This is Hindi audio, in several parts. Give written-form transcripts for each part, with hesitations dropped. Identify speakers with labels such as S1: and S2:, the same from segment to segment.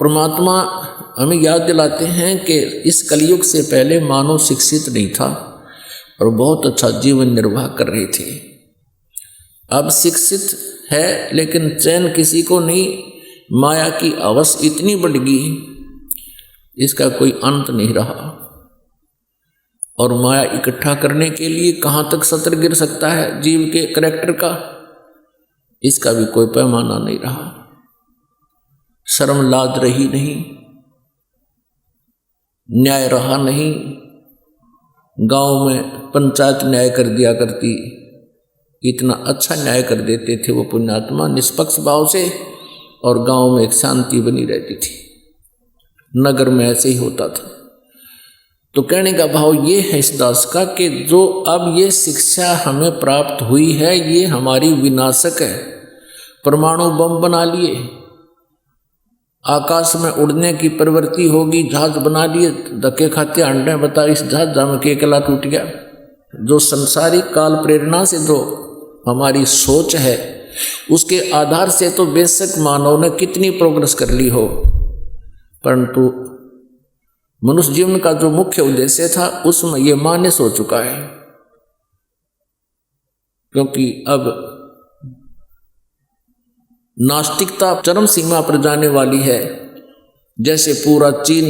S1: परमात्मा हमें याद दिलाते हैं कि इस कलयुग से पहले मानव शिक्षित नहीं था और बहुत अच्छा जीवन निर्वाह कर रहे थे। अब शिक्षित है लेकिन चैन किसी को नहीं, माया की हवस इतनी बढ़ गई, इसका कोई अंत नहीं रहा। और माया इकट्ठा करने के लिए कहाँ तक सतर गिर सकता है जीव के करैक्टर का, इसका भी कोई पैमाना नहीं रहा। शर्म लाज रही नहीं, न्याय रहा नहीं। गांव में पंचायत न्याय कर दिया करती, इतना अच्छा न्याय कर देते थे वो पुण्यात्मा निष्पक्ष भाव से, और गांव में एक शांति बनी रहती थी। नगर में ऐसे ही होता था। तो कहने का भाव ये है इस दास का कि जो अब ये शिक्षा हमें प्राप्त हुई है ये हमारी विनाशक है। परमाणु बम बना लिए, आकाश में उड़ने की प्रवृत्ति होगी, जहाज बना लिए, धक्के खाते अंडे बता इस जहाज में के अकेला टूट गया। जो संसारिक काल प्रेरणा से जो हमारी सोच है उसके आधार से तो बेशक मानव ने कितनी प्रोग्रेस कर ली हो, परंतु मनुष्य जीवन का जो मुख्य उद्देश्य था उसमें ये मान्य हो चुका है। क्योंकि अब नास्तिकता चरम सीमा पर जाने वाली है, जैसे पूरा चीन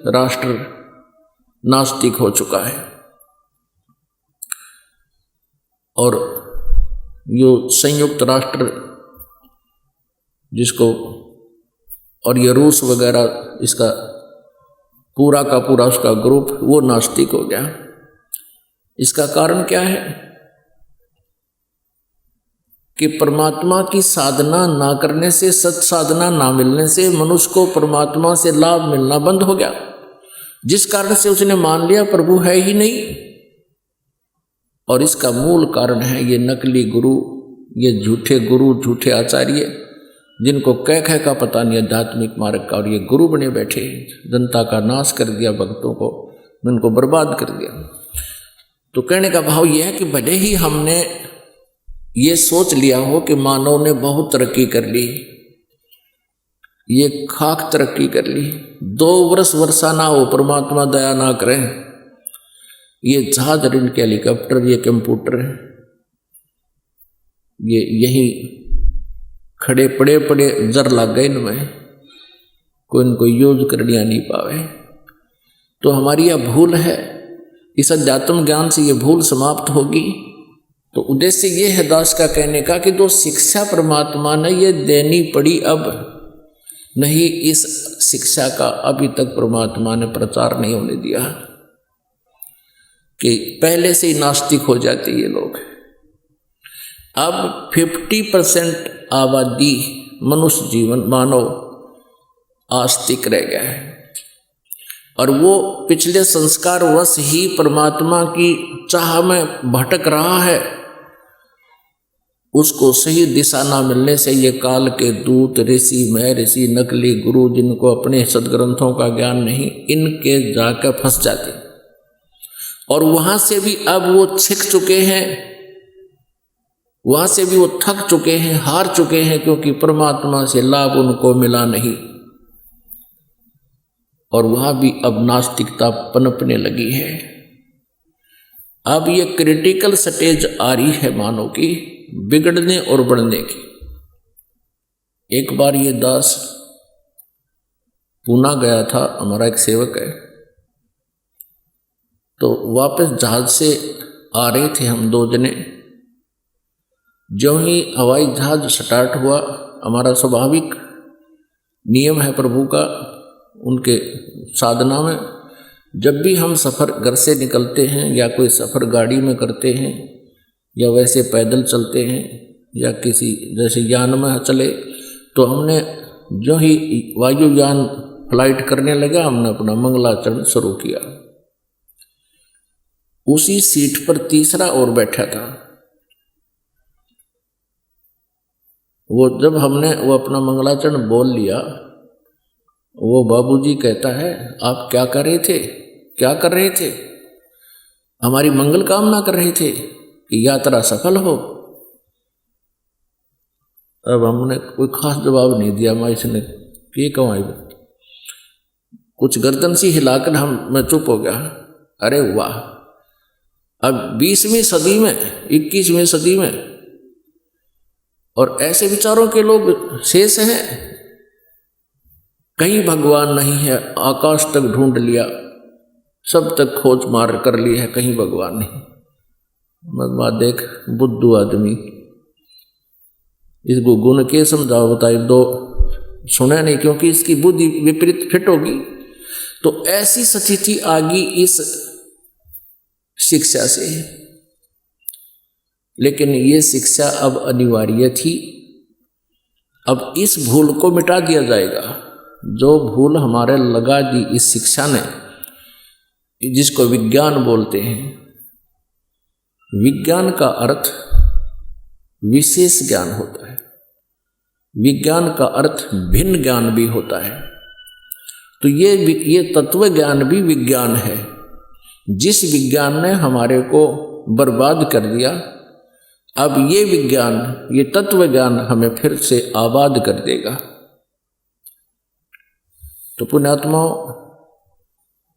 S1: राष्ट्र नास्तिक हो चुका है। और यो संयुक्त राष्ट्र जिसको, और ये रूस वगैरह, इसका पूरा का पूरा उसका ग्रुप वो नास्तिक हो गया। इसका कारण क्या है कि परमात्मा की साधना ना करने से, सत साधना ना मिलने से मनुष्य को परमात्मा से लाभ मिलना बंद हो गया, जिस कारण से उसने मान लिया प्रभु है ही नहीं। और इसका मूल कारण है ये नकली गुरु, ये झूठे गुरु, झूठे आचार्य, जिनको कह का पता नहीं आध्यात्मिक मार्ग का, और ये गुरु बने बैठे, जनता का नाश कर दिया, भक्तों को उनको बर्बाद कर दिया। तो कहने का भाव यह है कि भले ही हमने ये सोच लिया हो कि मानव ने बहुत तरक्की कर ली, ये खाक तरक्की कर ली, 2 वर्ष वर्षा ना हो परमात्मा दया ना करें, ये जहाज, इनके हेलीकॉप्टर, ये कंप्यूटर, ये यही खड़े पड़े पड़े जर लग गए इनमें, कोई इनको यूज कर लिया नहीं पावे। तो हमारी यह भूल है, इस अध्यात्म ज्ञान से ये भूल समाप्त होगी। तो उद्देश्य ये है दास का कहने का कि जो शिक्षा परमात्मा ने ये देनी पड़ी, अब नहीं इस शिक्षा का अभी तक परमात्मा ने प्रचार नहीं होने दिया, कि पहले से ही नास्तिक हो जाते ये लोग। अब 50% आबादी मनुष्य जीवन मानव आस्तिक रह गया है, और वो पिछले संस्कार वश ही परमात्मा की चाह में भटक रहा है। उसको सही दिशा ना मिलने से ये काल के दूत, ऋषि, महर्षि, नकली गुरु, जिनको अपने सदग्रंथों का ज्ञान नहीं, इनके जाकर फंस जाते, और वहां से भी अब वो छिक चुके हैं, वहां से भी वो थक चुके हैं, हार चुके हैं, क्योंकि परमात्मा से लाभ उनको मिला नहीं। और वहां भी अब नास्तिकता पनपने लगी है। अब ये क्रिटिकल स्टेज आ रही है मानव की बिगड़ने और बढ़ने की। एक बार ये दास पूना गया था, हमारा एक सेवक है, तो वापस जहाज से आ रहे थे हम 2 जने। जो ही हवाई जहाज स्टार्ट हुआ, हमारा स्वाभाविक नियम है प्रभु का, उनके साधना में, जब भी हम सफ़र घर से निकलते हैं या कोई सफ़र गाड़ी में करते हैं या वैसे पैदल चलते हैं या किसी जैसे यान में चले, तो हमने जो ही वायुयान फ्लाइट करने लगा, हमने अपना मंगलाचरण शुरू किया। उसी सीट पर तीसरा और बैठा था। वो जब हमने वो अपना मंगलाचरण बोल लिया, वो बाबूजी कहता है, आप क्या कर रहे थे, क्या कर रहे थे? हमारी मंगल कामना कर रहे थे कि यात्रा सफल हो। अब हमने कोई खास जवाब नहीं दिया। मैं इसने ये कमाई, कुछ गर्दन सी हिलाकर मैं चुप हो गया। अरे वाह, अब 20वीं सदी में, 21वीं सदी में, और ऐसे विचारों के लोग शेष हैं। कहीं भगवान नहीं है, आकाश तक ढूंढ लिया, सब तक खोज मार कर ली है, कहीं भगवान नहीं। मत देख बुद्धू आदमी, इस गुण के समझाओ बताइए, दो सुने नहीं, क्योंकि इसकी बुद्धि विपरीत फिट होगी। तो ऐसी स्थिति आ गई इस शिक्षा से, लेकिन ये शिक्षा अब अनिवार्य थी। अब इस भूल को मिटा दिया जाएगा, जो भूल हमारे लगा दी इस शिक्षा ने, जिसको विज्ञान बोलते हैं। विज्ञान का अर्थ विशेष ज्ञान होता है, विज्ञान का अर्थ भिन्न ज्ञान भी होता है। तो ये तत्व ज्ञान भी विज्ञान है, जिस विज्ञान ने हमारे को बर्बाद कर दिया। अब ये विज्ञान, ये तत्व ज्ञान हमें फिर से आबाद कर देगा। तो पुण्यात्माओं,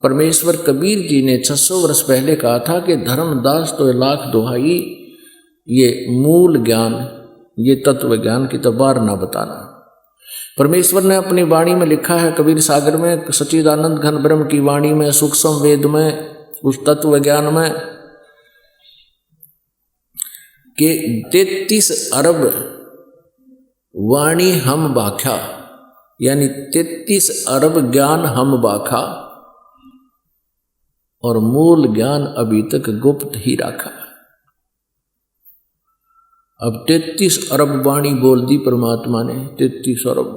S1: परमेश्वर कबीर जी ने 600 वर्ष पहले कहा था कि धर्मदास तो लाख दुहाई, ये मूल ज्ञान, ये तत्व ज्ञान की तो बार ना बताना। परमेश्वर ने अपनी वाणी में लिखा है, कबीर सागर में, सच्चिदानंद घन ब्रह्म की वाणी में, सूक्ष्म वेद में, उस तत्व ज्ञान में, कि 33 अरब वाणी हम बाख्या, यानी 33 अरब ज्ञान हम बाखा, और मूल ज्ञान अभी तक गुप्त ही रखा। अब 33 अरब वाणी बोल दी परमात्मा ने, 33 अरब,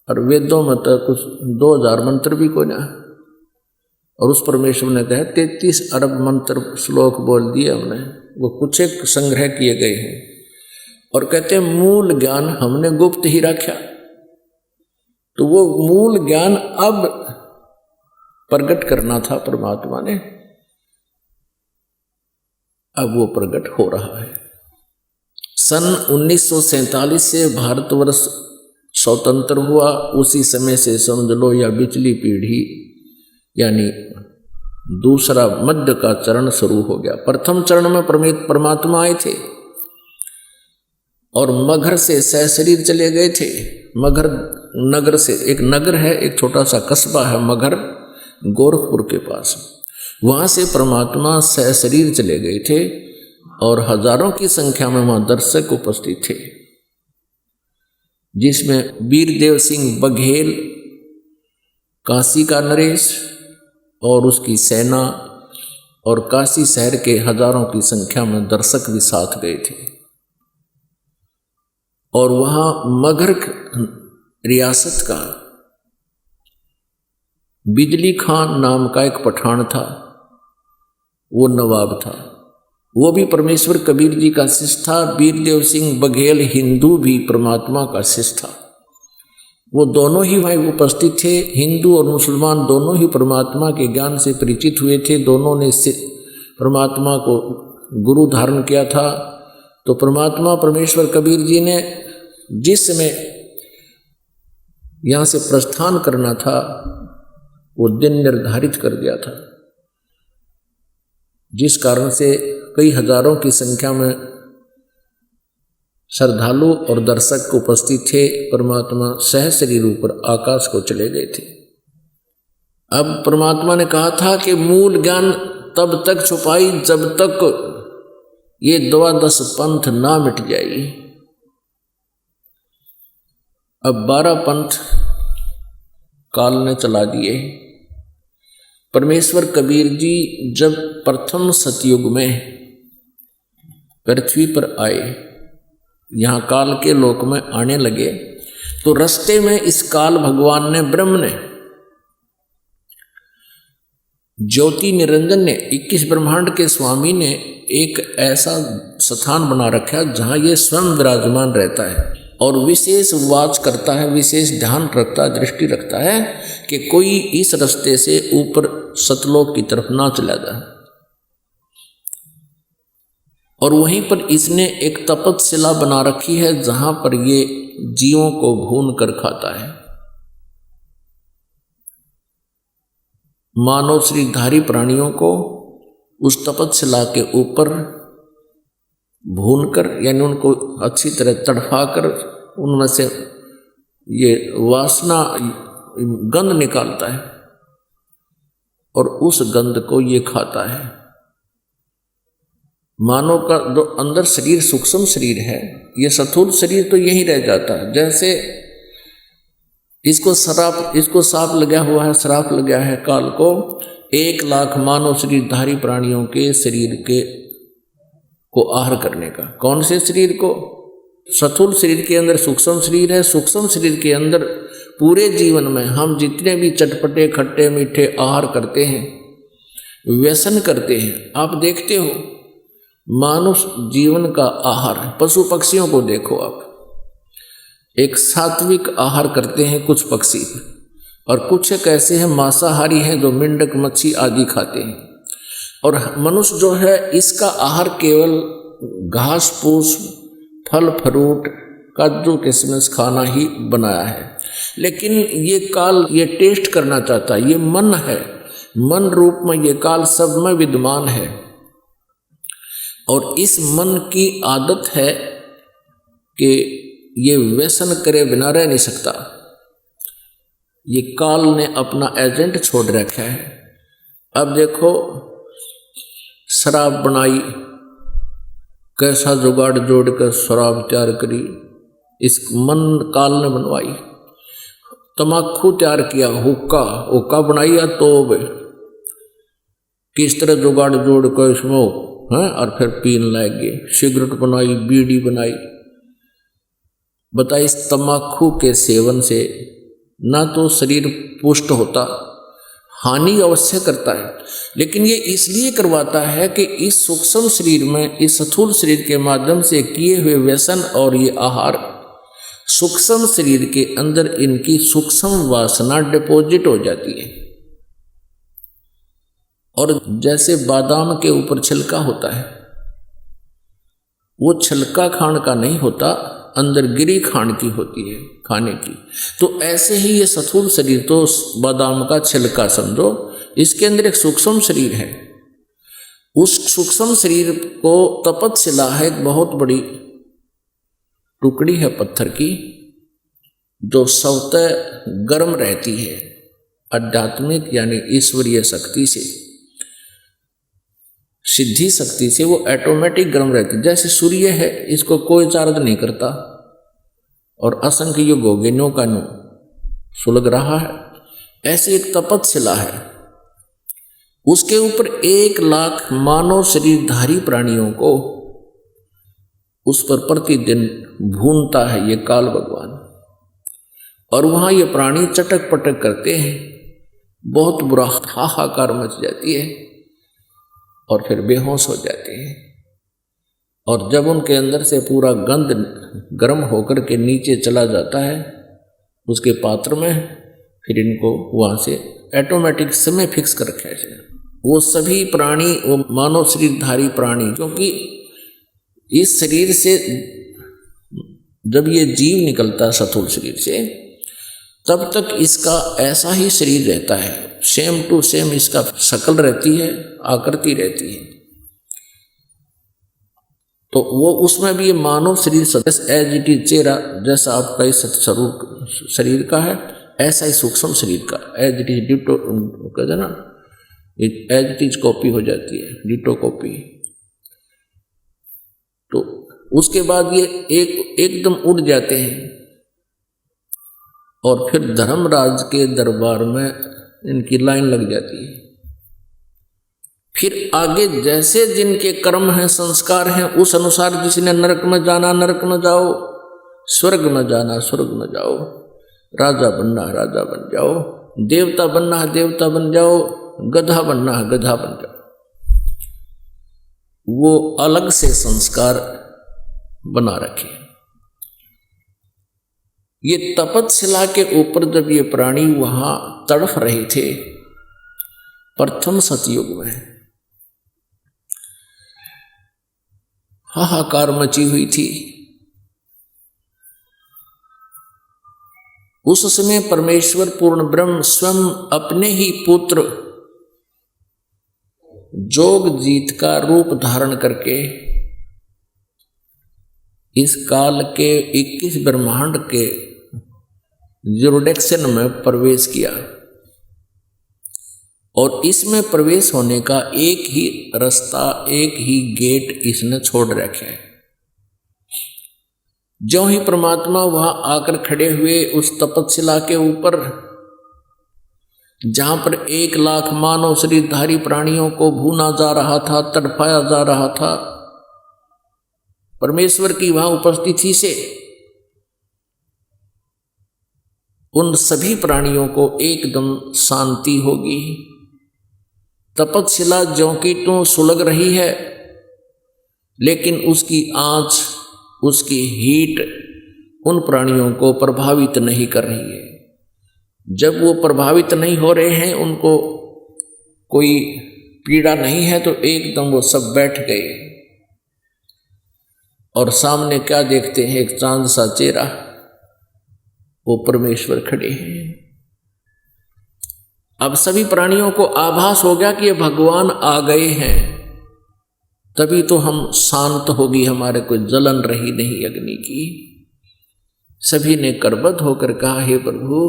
S1: और वेदों में तो कुछ 2000 मंत्र भी कोई ना, और उस परमेश्वर ने कहा 33 अरब मंत्र श्लोक बोल दिए हमने, वो कुछ एक संग्रह किए गए हैं, और कहते हैं मूल ज्ञान हमने गुप्त ही रखा। तो वो मूल ज्ञान अब प्रकट करना था परमात्मा ने, अब वो प्रकट हो रहा है। सन 1947 से भारतवर्ष स्वतंत्र हुआ, उसी समय से समझ लो या पिछली पीढ़ी, यानी दूसरा मध्य का चरण शुरू हो गया। प्रथम चरण में परमात्मा आए थे और मगहर से सहशरीर चले गए थे। मगहर नगर से, एक नगर है, एक छोटा सा कस्बा है मगहर, गोरखपुर के पास, वहाँ से परमात्मा सहशरीर चले गए थे, और हजारों की संख्या में वहाँ दर्शक उपस्थित थे, जिसमें वीरदेव सिंह बघेल, काशी का नरेश और उसकी सेना, और काशी शहर के हजारों की संख्या में दर्शक भी साथ गए थे। और वहाँ मगहर रियासत का बिजली खान नाम का एक पठान था, वो नवाब था, वो भी परमेश्वर कबीर जी का शिष्य था। वीरदेव सिंह बघेल हिंदू भी परमात्मा का शिष्य था। वो दोनों ही भाई उपस्थित थे, हिंदू और मुसलमान दोनों ही परमात्मा के ज्ञान से परिचित हुए थे, दोनों ने परमात्मा को गुरु धारण किया था। तो परमात्मा परमेश्वर कबीर जी ने जिस समय यहाँ से प्रस्थान करना था, वो दिन निर्धारित कर दिया था, जिस कारण से कई हजारों की संख्या में श्रद्धालु और दर्शक उपस्थित थे। परमात्मा सहशरीर ऊपर आकाश को चले गए थे। अब परमात्मा ने कहा था कि मूल ज्ञान तब तक छुपाई जब तक ये 12 पंथ ना मिट जाए। अब 12 पंथ काल ने चला दिए। परमेश्वर कबीर जी जब प्रथम सतयुग में पृथ्वी पर आए, यहाँ काल के लोक में आने लगे, तो रास्ते में इस काल भगवान ने, ब्रह्म ने, ज्योति निरंजन ने, 21 ब्रह्मांड के स्वामी ने एक ऐसा स्थान बना रखा जहाँ ये स्वयं विराजमान रहता है और विशेष वाच करता है, विशेष ध्यान रखता है, दृष्टि रखता है कि कोई इस रास्ते से ऊपर सतलोक की तरफ ना चला जाए। और वहीं पर इसने एक तपस्शिला बना रखी है जहाँ पर ये जीवों को भून कर खाता है। मानव शरीरधारी प्राणियों को उस तपस्या के ऊपर भूनकर, यानी उनको अच्छी तरह तड़फाकर उनमें से ये वासना गंध निकालता है और उस गंध को ये खाता है। मानव का जो अंदर शरीर सूक्ष्म शरीर है, ये स्थूल शरीर तो यही रह जाता है। जैसे इसको श्राप लगा हुआ है, श्राप लगा है काल को 1 लाख मानव शरीरधारी प्राणियों के शरीर के को आहार करने का। कौन से शरीर को? स्थूल शरीर के अंदर सूक्ष्म शरीर है, सूक्ष्म शरीर के अंदर पूरे जीवन में हम जितने भी चटपटे खट्टे मीठे आहार करते हैं, व्यसन करते हैं, आप देखते हो मानव जीवन का आहार, पशु पक्षियों को देखो आप, एक सात्विक आहार करते हैं कुछ पक्षी, और कुछ एक ऐसे हैं मांसाहारी हैं जो मेंढक मच्छी आदि खाते हैं। और मनुष्य जो है इसका आहार केवल घास फूस फल फ्रूट काजू किशमिश खाना ही बनाया है। लेकिन ये काल ये टेस्ट करना चाहता है, ये मन है, मन रूप में ये काल सब में विद्यमान है और इस मन की आदत है कि ये व्यसन करे बिना रह नहीं सकता। ये काल ने अपना एजेंट छोड़ रखा है। अब देखो शराब बनाई, कैसा जुगाड़ जोड़ कर शराब तैयार करी, इस मन काल ने बनवाई। तम्बाकू तैयार किया, हुक्का बनाई या तोब, किस तरह जुगाड़ जोड़ कर इसमें हैं और फिर पीन लाएंगे। सिगरेट बनाई, बीड़ी बनाई। बताइए इस तम्बाकू के सेवन से ना तो शरीर पुष्ट होता, हानि अवश्य करता है, लेकिन ये इसलिए करवाता है कि इस सूक्ष्म शरीर में, इस स्थूल शरीर के माध्यम से किए हुए व्यसन और ये आहार सूक्ष्म शरीर के अंदर इनकी सूक्ष्म वासना डिपॉजिट हो जाती है। और जैसे बादाम के ऊपर छिलका होता है, वो छिलका खाण का नहीं होता, अंदर गिरी खाण की होती है, खाने की। तो ऐसे ही ये स्थूल शरीर तो बादाम का छिलका समझो, इसके अंदर एक सूक्ष्म शरीर है। उस सूक्ष्म शरीर को तपतशिला है, एक बहुत बड़ी टुकड़ी है पत्थर की, जो स्वतः गर्म रहती है आध्यात्मिक यानी ईश्वरीय शक्ति से, सिद्धि शक्ति से वो ऑटोमेटिक गर्म रहती है। जैसे सूर्य है, इसको कोई चार्ज नहीं करता और असंख्य युग हो गए नो का नो सुलग रहा है। ऐसे एक तपतशिला है, उसके ऊपर 1 लाख मानव शरीरधारी प्राणियों को उस पर प्रतिदिन भूनता है ये काल भगवान। और वहां ये प्राणी चटक पटक करते हैं, बहुत बुरा हाहाकार मच जाती है और फिर बेहोश हो जाते हैं। और जब उनके अंदर से पूरा गंध गर्म होकर के नीचे चला जाता है उसके पात्र में, फिर इनको वहाँ से ऑटोमेटिक समय फिक्स कर रखा है। वो सभी प्राणी, वो मानव शरीरधारी प्राणी, क्योंकि इस शरीर से जब ये जीव निकलता है स्थूल शरीर से, तब तक इसका ऐसा ही शरीर रहता है, सेम टू सेम इसका शक्ल रहती है, आकृति रहती है। तो वो उसमें भी ये मानव शरीर सदस्य एज इट इज, चेहरा जैसा आपका इस स्वरूप शरीर का है, ऐसा ही सूक्ष्म शरीर का एज इट इज डिटो कहते ना, एज इट इज कॉपी हो जाती है, डिटो कॉपी। तो उसके बाद ये एकदम उड़ जाते हैं और फिर धर्मराज के दरबार में इनकी लाइन लग जाती है। फिर आगे जैसे जिनके कर्म हैं, संस्कार हैं, उस अनुसार जिसने नरक में जाना नरक में जाओ, स्वर्ग में जाना स्वर्ग में जाओ, राजा बनना राजा बन जाओ, देवता बनना है देवता बन जाओ, गधा बनना है गधा बन जाओ। वो अलग से संस्कार बना रखे। ये तपतशिला के ऊपर जब ये प्राणी वहां तड़फ रहे थे प्रथम सतयुग में, हाहाकार मची हुई थी। उस समय परमेश्वर पूर्ण ब्रह्म स्वयं अपने ही पुत्र जोग जीत का रूप धारण करके इस काल के 21 ब्रह्मांड के जुरिडिक्शन में प्रवेश किया और इसमें प्रवेश होने का एक ही रास्ता, एक ही गेट इसने छोड़ रखे है। जो ही परमात्मा वहां आकर खड़े हुए उस तपस्शिला के ऊपर, जहां पर 1 लाख मानव शरीरधारी प्राणियों को भूना जा रहा था, तड़पाया जा रहा था, परमेश्वर की वहां उपस्थिति से उन सभी प्राणियों को एकदम शांति होगी। तपस्शिला ज्यों की त्यों सुलग रही है, लेकिन उसकी आंच, उसकी हीट उन प्राणियों को प्रभावित नहीं कर रही है। जब वो प्रभावित नहीं हो रहे हैं, उनको कोई पीड़ा नहीं है, तो एकदम वो सब बैठ गए और सामने क्या देखते हैं? एक चांद सा चेहरा, वो परमेश्वर खड़े हैं। अब सभी प्राणियों को आभास हो गया कि ये भगवान आ गए हैं, तभी तो हम शांत होगी, हमारे कोई जलन रही नहीं अग्नि की। सभी ने करबद्ध होकर कहा, हे प्रभु,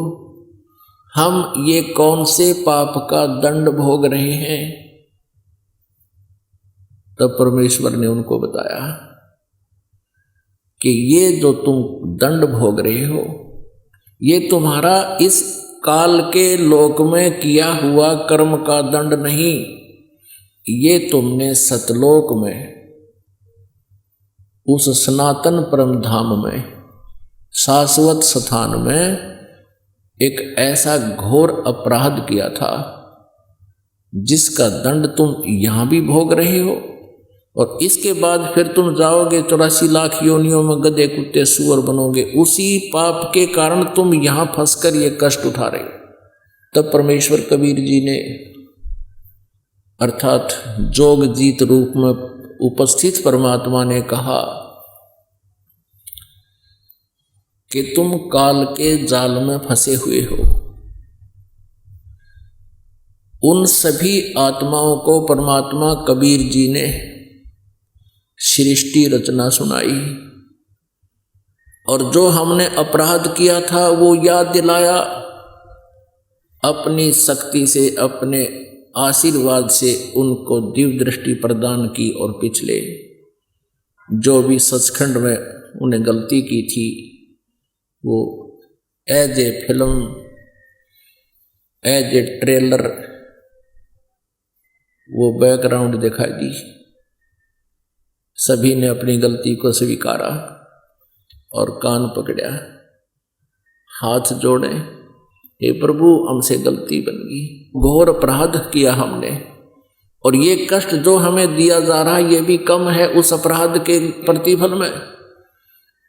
S1: हम ये कौन से पाप का दंड भोग रहे हैं? तब परमेश्वर ने उनको बताया कि ये जो तुम दंड भोग रहे हो, ये तुम्हारा इस काल के लोक में किया हुआ कर्म का दंड नहीं, ये तुमने सतलोक में, उस सनातन परम धाम में, शाश्वत स्थान में एक ऐसा घोर अपराध किया था जिसका दंड तुम यहां भी भोग रहे हो, और इसके बाद फिर तुम जाओगे 84 लाख योनियों में गधे कुत्ते सूअर बनोगे। उसी पाप के कारण तुम यहां फंसकर ये कष्ट उठा रहे हो। तब परमेश्वर कबीर जी ने, अर्थात जोग जीत रूप में उपस्थित परमात्मा ने कहा कि तुम काल के जाल में फंसे हुए हो। उन सभी आत्माओं को परमात्मा कबीर जी ने सृष्टि रचना सुनाई और जो हमने अपराध किया था वो याद दिलाया, अपनी शक्ति से, अपने आशीर्वाद से उनको दिव्य दृष्टि प्रदान की और पिछले जो भी सचखंड में उन्हें गलती की थी वो as a film, as a trailer वो बैकग्राउंड दिखाई दी। सभी ने अपनी गलती को स्वीकारा और कान पकड़ा, हाथ जोड़े, हे प्रभु हमसे गलती बन गई, घोर अपराध किया हमने, और ये कष्ट जो हमें दिया जा रहा है ये भी कम है उस अपराध के प्रतिफल में।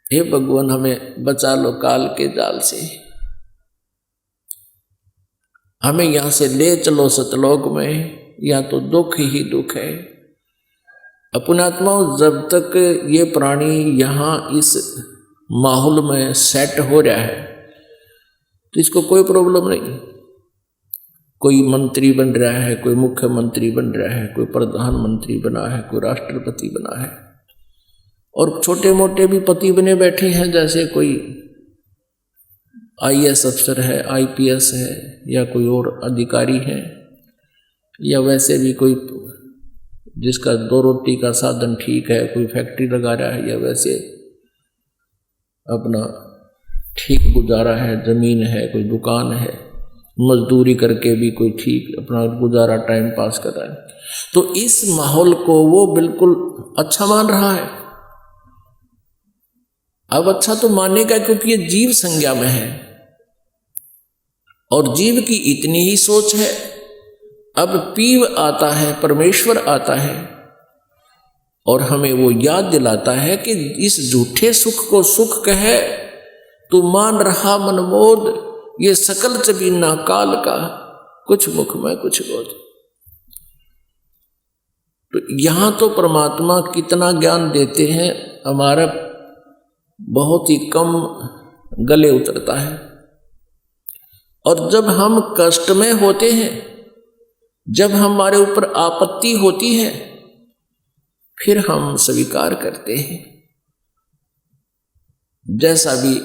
S1: हे भगवान हमें बचा लो काल के जाल से, हमें यहां से ले चलो सतलोक में, या तो दुख ही दुख है। अपनात्माओं, जब तक ये प्राणी यहाँ इस माहौल में सेट हो रहा है तो इसको कोई प्रॉब्लम नहीं। कोई मंत्री बन रहा है, कोई मुख्यमंत्री बन रहा है, कोई प्रधानमंत्री बना है, कोई राष्ट्रपति बना है, और छोटे मोटे भी पति बने बैठे हैं, जैसे कोई IAS अफसर है, IPS है, या कोई और अधिकारी है, या वैसे भी कोई जिसका 2 रोटी का साधन ठीक है, कोई फैक्ट्री लगा रहा है, या वैसे अपना ठीक गुजारा है, जमीन है, कोई दुकान है, मजदूरी करके भी कोई ठीक अपना गुजारा टाइम पास कर रहा है। तो इस माहौल को वो बिल्कुल अच्छा मान रहा है। अब अच्छा तो मानेगा क्योंकि ये जीव संज्ञा में है और जीव की इतनी ही सोच है। अब पीव आता है, परमेश्वर आता है और हमें वो याद दिलाता है कि इस झूठे सुख को सुख कहे तू मान रहा मनमोद, ये सकल चबीना काल का, कुछ मुख में कुछ बोध। तो यहां तो परमात्मा कितना ज्ञान देते हैं, हमारा बहुत ही कम गले उतरता है। और जब हम कष्ट में होते हैं जब हमारे ऊपर आपत्ति होती है फिर हम स्वीकार करते हैं, जैसा भी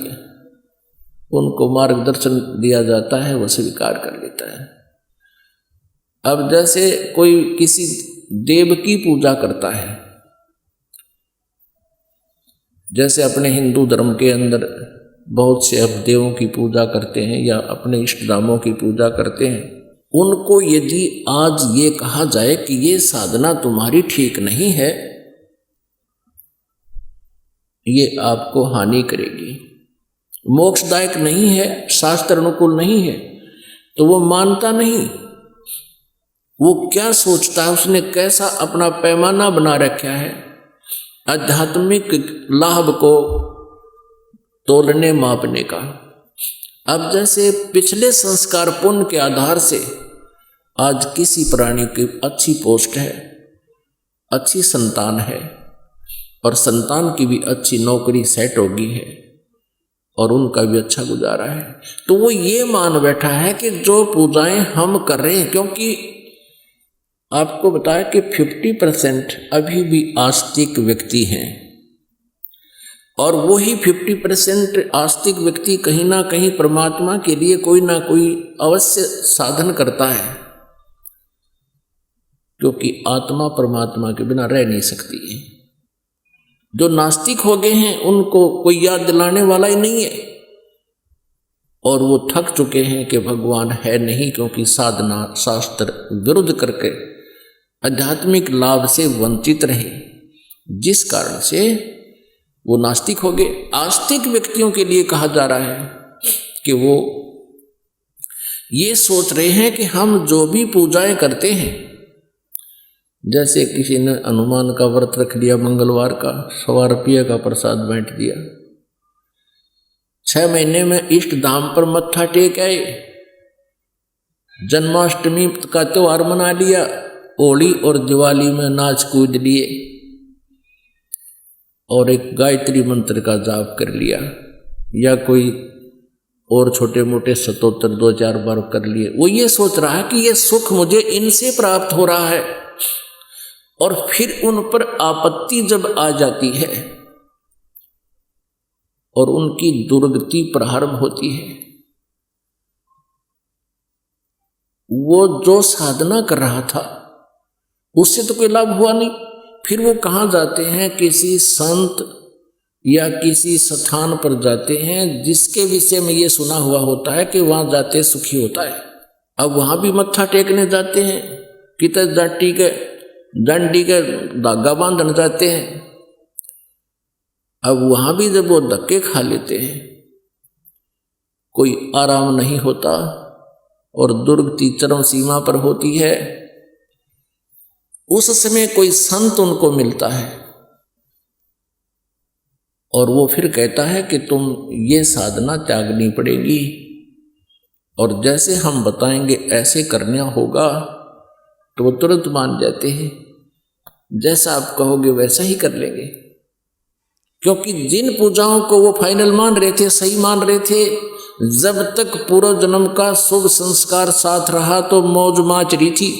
S1: उनको मार्गदर्शन दिया जाता है वो स्वीकार कर लेता है। अब जैसे कोई किसी देव की पूजा करता है, जैसे अपने हिंदू धर्म के अंदर बहुत से अब देवों की पूजा करते हैं या अपने इष्ट धामों की पूजा करते हैं, उनको यदि आज ये कहा जाए कि ये साधना तुम्हारी ठीक नहीं है, ये आपको हानि करेगी, मोक्षदायक नहीं है, शास्त्र अनुकूल नहीं है, तो वो मानता नहीं। वो क्या सोचता है, उसने कैसा अपना पैमाना बना रखा है आध्यात्मिक लाभ को तोलने मापने का। अब जैसे पिछले संस्कार पुण्य के आधार से आज किसी प्राणी की अच्छी पोस्ट है, अच्छी संतान है और संतान की भी अच्छी नौकरी सेट हो गई है और उनका भी अच्छा गुजारा है, तो वो ये मान बैठा है कि जो पूजाएं हम कर रहे हैं, क्योंकि आपको बताया कि 50% अभी भी आस्तिक व्यक्ति हैं और वही 50% आस्तिक व्यक्ति कहीं ना कहीं परमात्मा के लिए कोई ना कोई अवश्य साधन करता है, क्योंकि आत्मा परमात्मा के बिना रह नहीं सकती है। जो नास्तिक हो गए हैं उनको कोई याद दिलाने वाला ही नहीं है और वो थक चुके हैं कि भगवान है नहीं, क्योंकि साधना शास्त्र विरुद्ध करके आध्यात्मिक लाभ से वंचित रहे, जिस कारण से वो नास्तिक हो गए। आस्तिक व्यक्तियों के लिए कहा जा रहा है कि वो ये सोच रहे हैं कि हम जो भी पूजाएं करते हैं, जैसे किसी ने हनुमान का व्रत रख लिया, मंगलवार का 100 रुपये का प्रसाद बांट दिया, 6 महीने में इष्ट धाम पर मत्था टेक आए, जन्माष्टमी का त्योहार मना लिया, होली और दिवाली में नाच कूद लिए और एक गायत्री मंत्र का जाप कर लिया या कोई और छोटे मोटे स्तोत्र 2-4 बार कर लिए। वो ये सोच रहा है कि ये सुख मुझे इनसे प्राप्त हो रहा है, और फिर उन पर आपत्ति जब आ जाती है और उनकी दुर्गति प्रारंभ होती है, वो जो साधना कर रहा था उससे तो कोई लाभ हुआ नहीं, फिर वो कहाँ जाते हैं, किसी संत या किसी स्थान पर जाते हैं जिसके विषय में ये सुना हुआ होता है कि वहाँ जाते सुखी होता है। अब वहाँ भी मत्था टेकने जाते हैं, कित जाटी के डंडी के धागा बांधने जाते हैं। अब वहाँ भी जब वो धक्के खा लेते हैं, कोई आराम नहीं होता और दुर्गति चरम सीमा पर होती है, उस समय कोई संत उनको मिलता है और वो फिर कहता है कि तुम ये साधना त्यागनी पड़ेगी और जैसे हम बताएंगे ऐसे करना होगा, तो वो तुरंत मान जाते हैं, जैसा आप कहोगे वैसा ही कर लेंगे। क्योंकि जिन पूजाओं को वो फाइनल मान रहे थे, सही मान रहे थे, जब तक पूर्व जन्म का शुभ संस्कार साथ रहा तो मौज माच रही थी,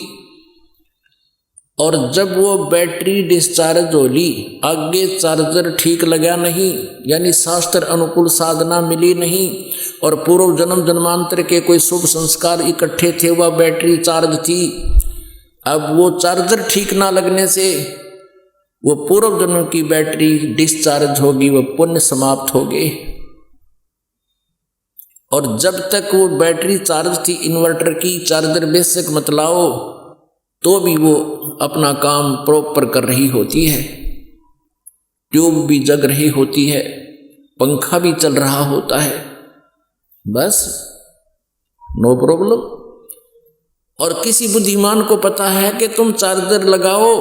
S1: और जब वो बैटरी डिस्चार्ज हो ली, आगे चार्जर ठीक लगा नहीं, यानी शास्त्र अनुकूल साधना मिली नहीं और पूर्व जन्म जन्मांतर के कोई शुभ संस्कार इकट्ठे थे, वह बैटरी चार्ज थी। अब वो चार्जर ठीक ना लगने से वो पूर्व जन्म की बैटरी डिस्चार्ज होगी, वो पुण्य समाप्त हो गए। और जब तक वो बैटरी चार्ज थी, इन्वर्टर की चार्जर बेशक मत लाओ, तो भी वो अपना काम प्रॉपर कर रही होती है, ट्यूब भी जग रही होती है, पंखा भी चल रहा होता है, बस नो प्रॉब्लम। और किसी बुद्धिमान को पता है कि तुम चार्जर लगाओ,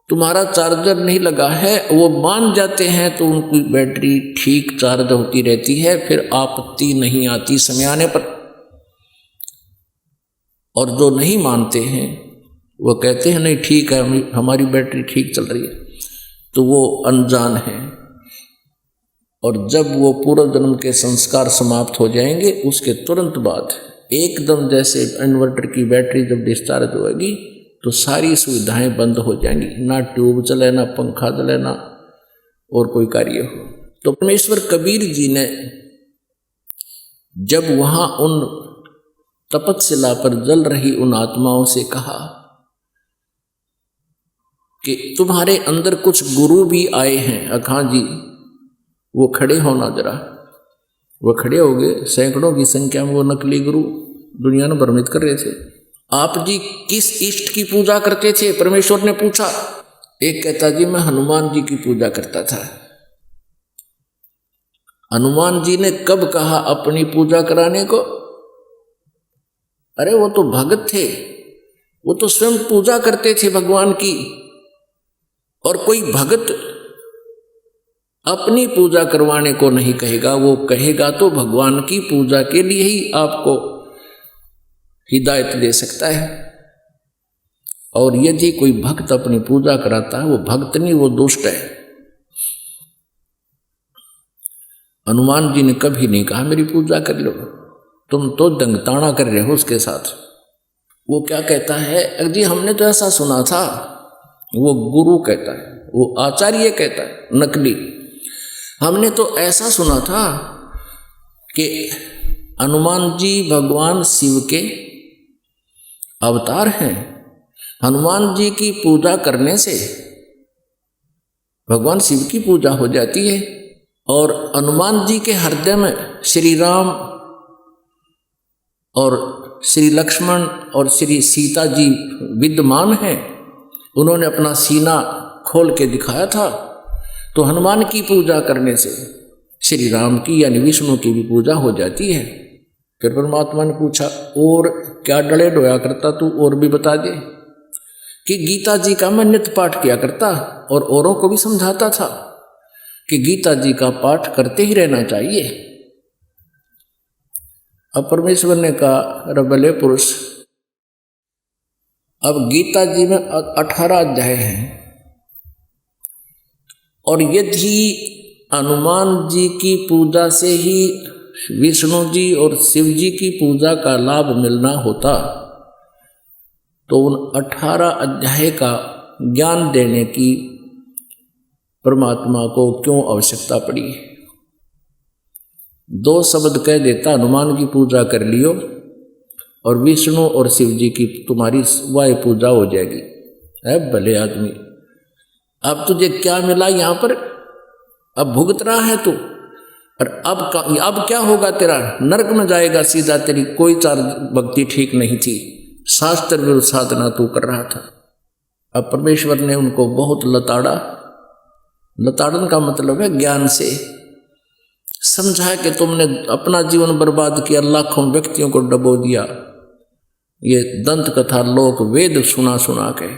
S1: तुम्हारा चार्जर नहीं लगा है, वो मान जाते हैं तो उनकी बैटरी ठीक चार्ज होती रहती है, फिर आपत्ति नहीं आती समय आने पर। और जो नहीं मानते हैं वो कहते हैं नहीं ठीक है, हमारी बैटरी ठीक चल रही है, तो वो अनजान है। और जब वो पूर्व जन्म के संस्कार समाप्त हो जाएंगे, उसके तुरंत बाद एकदम जैसे इन्वर्टर की बैटरी जब डिस्चार्ज होगी तो सारी सुविधाएं बंद हो जाएंगी, ना ट्यूब चले, ना पंखा चले, ना और कोई कार्य हो। तो परमेश्वर कबीर जी ने जब वहां उन तपस्या पर जल रही उन आत्माओं से कहा कि तुम्हारे अंदर कुछ गुरु भी आए हैं, अखां जी वो खड़े होना जरा। वो खड़े हो गए, सैकड़ों की संख्या में वो नकली गुरु दुनिया में भ्रमित कर रहे थे। आप जी किस इष्ट की पूजा करते थे? परमेश्वर ने पूछा। एक कहता जी मैं हनुमान जी की पूजा करता था। हनुमान जी ने कब कहा अपनी पूजा कराने को? अरे वो तो भगत थे, वो तो स्वयं पूजा करते थे भगवान की। और कोई भगत अपनी पूजा करवाने को नहीं कहेगा, वो कहेगा तो भगवान की पूजा के लिए ही आपको हिदायत दे सकता है। और यदि कोई भक्त अपनी पूजा कराता है वो भक्त नहीं, वो दुष्ट है। हनुमान जी ने कभी नहीं कहा मेरी पूजा कर लो, तुम तो दंगताना कर रहे हो उसके साथ। वो क्या कहता है, जी हमने तो ऐसा सुना था। वो गुरु कहता है, वो आचार्य कहता है, नकली। हमने तो ऐसा सुना था कि हनुमान जी भगवान शिव के अवतार हैं। हनुमान जी की पूजा करने से भगवान शिव की पूजा हो जाती है। और हनुमान जी के हृदय में श्री राम और श्री लक्ष्मण और श्री सीता जी विद्यमान हैं। उन्होंने अपना सीना खोल के दिखाया था। तो हनुमान की पूजा करने से श्री राम की यानी विष्णु की भी पूजा हो जाती है। फिर परमात्मा ने पूछा और क्या डले डोया करता तू, और भी बता दे। कि गीता जी का मैं नित्य पाठ किया करता और औरों को भी समझाता था कि गीता जी का पाठ करते ही रहना चाहिए। अब परमेश्वर ने कहा रबले पुरुष, अब गीता जी में 18 अध्याय हैं और यदि हनुमान जी की पूजा से ही विष्णु जी और शिव जी की पूजा का लाभ मिलना होता तो उन 18 अध्याय का ज्ञान देने की परमात्मा को क्यों आवश्यकता पड़ी? 2 शब्द कह देता, हनुमान की पूजा कर लियो और विष्णु और शिव जी की तुम्हारी वाय पूजा हो जाएगी। है भले आदमी, अब तुझे क्या मिला यहाँ पर? अब भुगत रहा है तू। और अब क्या होगा तेरा? नरक में जाएगा सीधा। तेरी कोई चार भक्ति ठीक नहीं थी, शास्त्र विरुद्ध साधना तू कर रहा था। अब परमेश्वर ने उनको बहुत लताड़ा। लताड़न का मतलब है ज्ञान से समझा कि तुमने अपना जीवन बर्बाद किया, लाखों व्यक्तियों को डबो दिया। ये दंत कथा लोक वेद सुना सुना के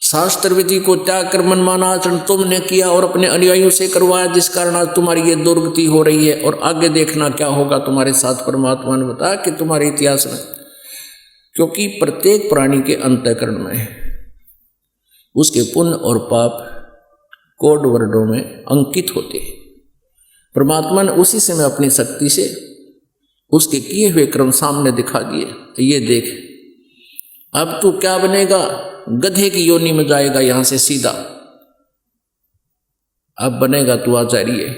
S1: शास्त्र विधि को त्याग कर मनमाना आचरण तुमने किया और अपने अनुयायियों से करवाया, जिस कारण आज तुम्हारी ये दुर्गति हो रही है। और आगे देखना क्या होगा तुम्हारे साथ। परमात्मा ने बताया कि तुम्हारे इतिहास में, क्योंकि प्रत्येक प्राणी के अंतःकरण में उसके पुण्य और पाप कोड वर्डों में अंकित होते हैं। परमात्मा ने उसी समय अपनी शक्ति से उसके किए हुए कर्म सामने दिखा दिए। ये देख, अब तू क्या बनेगा? गधे की योनि में जाएगा यहां से सीधा। अब बनेगा तू आचार्य।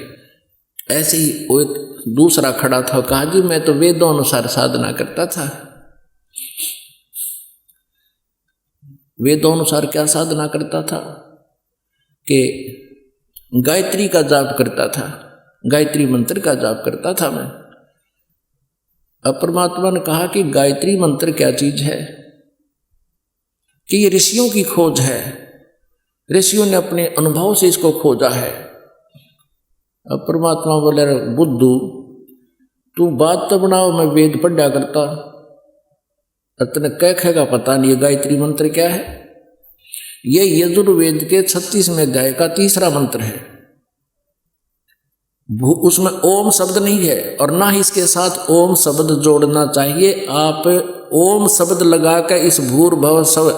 S1: ऐसे ही वो एक दूसरा खड़ा था, कहा जी मैं तो वेदों अनुसार साधना करता था। वेदों अनुसार क्या साधना करता था? कि गायत्री का जाप करता था, गायत्री मंत्र का जाप करता था मैं। अब परमात्मा ने कहा कि गायत्री मंत्र क्या चीज है? कि ये ऋषियों की खोज है, ऋषियों ने अपने अनुभव से इसको खोजा है। अब परमात्मा बोले बुद्धू तू बात तो बनाओ, मैं वेद पढ़ा करता, तने कह खेगा पता नहीं ये गायत्री मंत्र क्या है। ये यजुर्वेद के 36वें अध्याय का 3रा मंत्र है। उसमें ओम शब्द नहीं है और ना ही इसके साथ ओम शब्द जोड़ना चाहिए। आप ओम शब्द लगा कर इस भूर्भव स्व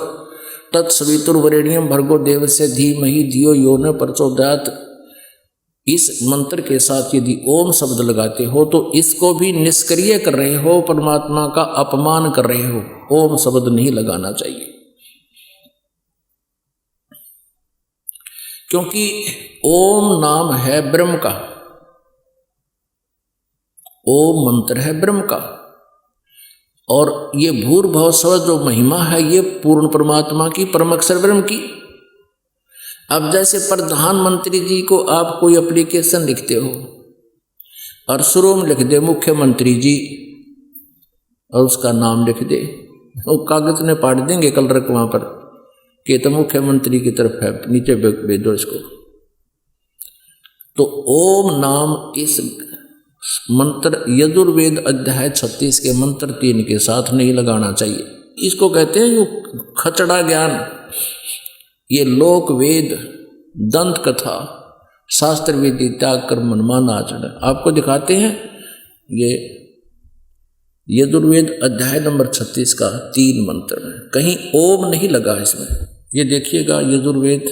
S1: तत्सवितुर्वरेण्यम भर्गो देवस्य धीमहि धियो यो न प्रचोदयात् इस मंत्र के साथ यदि ओम शब्द लगाते हो तो इसको भी निष्क्रिय कर रहे हो, परमात्मा का अपमान कर रहे हो। ओम शब्द नहीं लगाना चाहिए, क्योंकि ओम नाम है ब्रह्म का, ओम मंत्र है ब्रह्म का, और ये भूर्भुव स्व जो महिमा है ये पूर्ण परमात्मा की, परम अक्षर ब्रह्म की। अब जैसे प्रधानमंत्री जी को आप कोई एप्लीकेशन लिखते हो और शुरू में लिख दे मुख्यमंत्री जी और उसका नाम लिख दे, वो कागज में पाट देंगे कलर वहां पर कि तो मुख्यमंत्री की तरफ है, नीचे भेज दो इसको। तो ओम नाम इस मंत्र यजुर्वेद अध्याय 36 के मंत्र 3 के साथ नहीं लगाना चाहिए। इसको कहते हैं यो खचड़ा ज्ञान, ये लोक वेद, दंत कथा, शास्त्र विधि त्याग कर मनमान आचरण। आपको दिखाते हैं ये यजुर्वेद अध्याय नंबर 36 का 3 मंत्र में कहीं ओम नहीं लगा इसमें। ये देखिएगा यजुर्वेद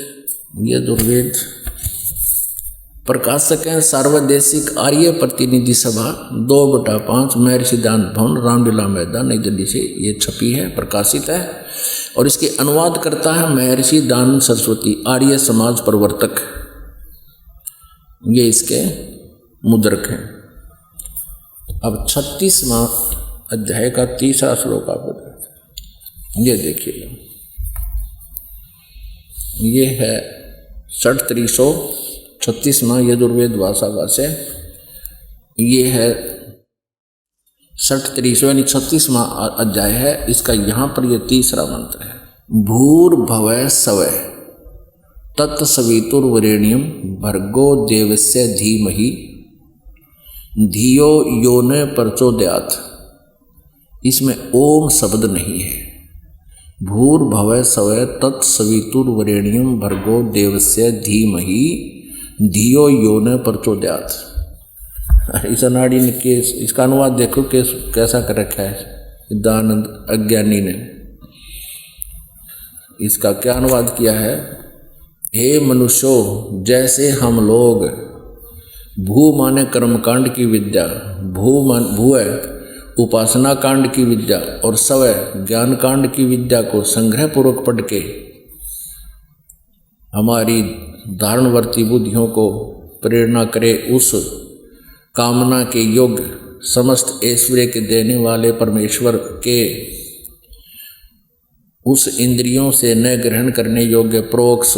S1: प्रकाशक हैं सार्वदेशिक आर्य प्रतिनिधि सभा 2/5 महर्षि सिद्धांत भवन रामलीला मैदान नई दिल्ली से ये छपी है, प्रकाशित है। और इसके अनुवाद करता है महर्षि दानंद सरस्वती, आर्य समाज प्रवर्तक, ये इसके मुद्रक हैं। अब 36वां अध्याय का 3रा श्लोक आप ये देखिए, ये है 36वां यजुर्वेद भाषा भाष्य, ये है 36 यानी 36वां अध्याय है, इसका यहाँ पर ये 3रा मंत्र है। भूर्भुवः स्वः तत्सवितुर्वरेण्यं भर्गो देवस्य धीमहि धियो यो न प्रचोदयात्। इसमें ओम शब्द नहीं है। भूर्भुवः स्वः तत्सवितुर्वरेण्यं भर्गो देवस्य धीमहि धियो यो न प्रचोदयात्। इस अनाड़ी ने केस, इसका अनुवाद देखो कैसा कर रखा है सिद्धानंद अज्ञानी ने। इसका क्या अनुवाद किया है, हे मनुष्यो, जैसे हम लोग भू माने कर्मकांड की विद्या, भू उपासना कांड की विद्या और स्वः ज्ञान कांड की विद्या को संग्रह पूर्वक पढ़ के हमारी धारणवर्ती बुद्धियों को प्रेरणा करे, उस कामना के योग्य समस्त ऐश्वर्य के देने वाले परमेश्वर के उस इंद्रियों से न ग्रहण करने योग्य प्रोक्ष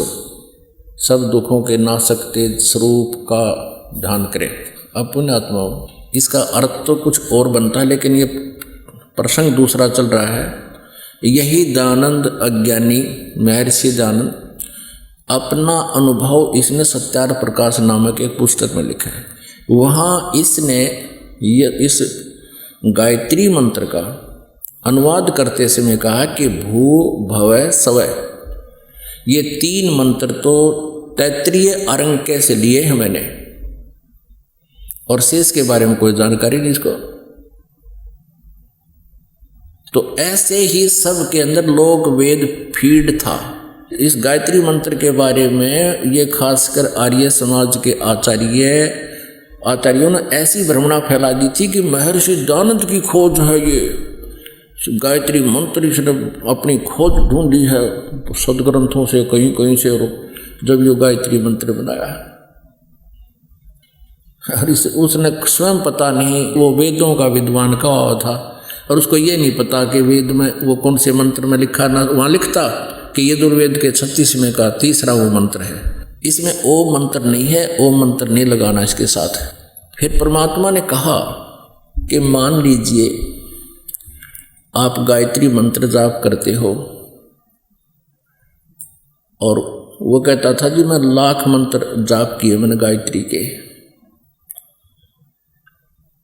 S1: सब दुखों के नाशक तेज स्वरूप का ध्यान करें। अब पुण्यात्माओं, इसका अर्थ तो कुछ और बनता है, लेकिन ये प्रसंग दूसरा चल रहा है। यही दानंद अज्ञानी महर्षि दानंद अपना अनुभव इसने सत्यार प्रकाश नामक एक पुस्तक में लिखा है। वहाँ इसने इस गायत्री मंत्र का अनुवाद करते समय कहा कि भू भवः स्वः, ये 3 मंत्र तो तैत्तिरीय अरंके से लिए हैं मैंने, और शेष के बारे में कोई जानकारी नहीं इसको। तो ऐसे ही सब के अंदर लोक वेद फीड था। इस गायत्री मंत्र के बारे में ये खासकर आर्य समाज के आचार्यों ने ऐसी भ्रमणा फैला दी थी कि महर्षि दानंद की खोज है ये गायत्री मंत्र, इसने अपनी खोज ढूंढी है सदग्रंथों से कहीं कहीं से, और जब ये गायत्री मंत्र बनाया। और उसने स्वयं पता नहीं, वो वेदों का विद्वान का हुआ था और उसको ये नहीं पता कि वेद में वो कौन से मंत्र में लिखा, ना वहाँ लिखता कि यजुर्वेद के 36वें का 3रा वो मंत्र है। इसमें ओम मंत्र नहीं है, ओम मंत्र नहीं लगाना इसके साथ। फिर परमात्मा ने कहा कि मान लीजिए आप गायत्री मंत्र जाप करते हो, और वो कहता था जी मैं 1,00,000 मंत्र जाप किए मैंने गायत्री के,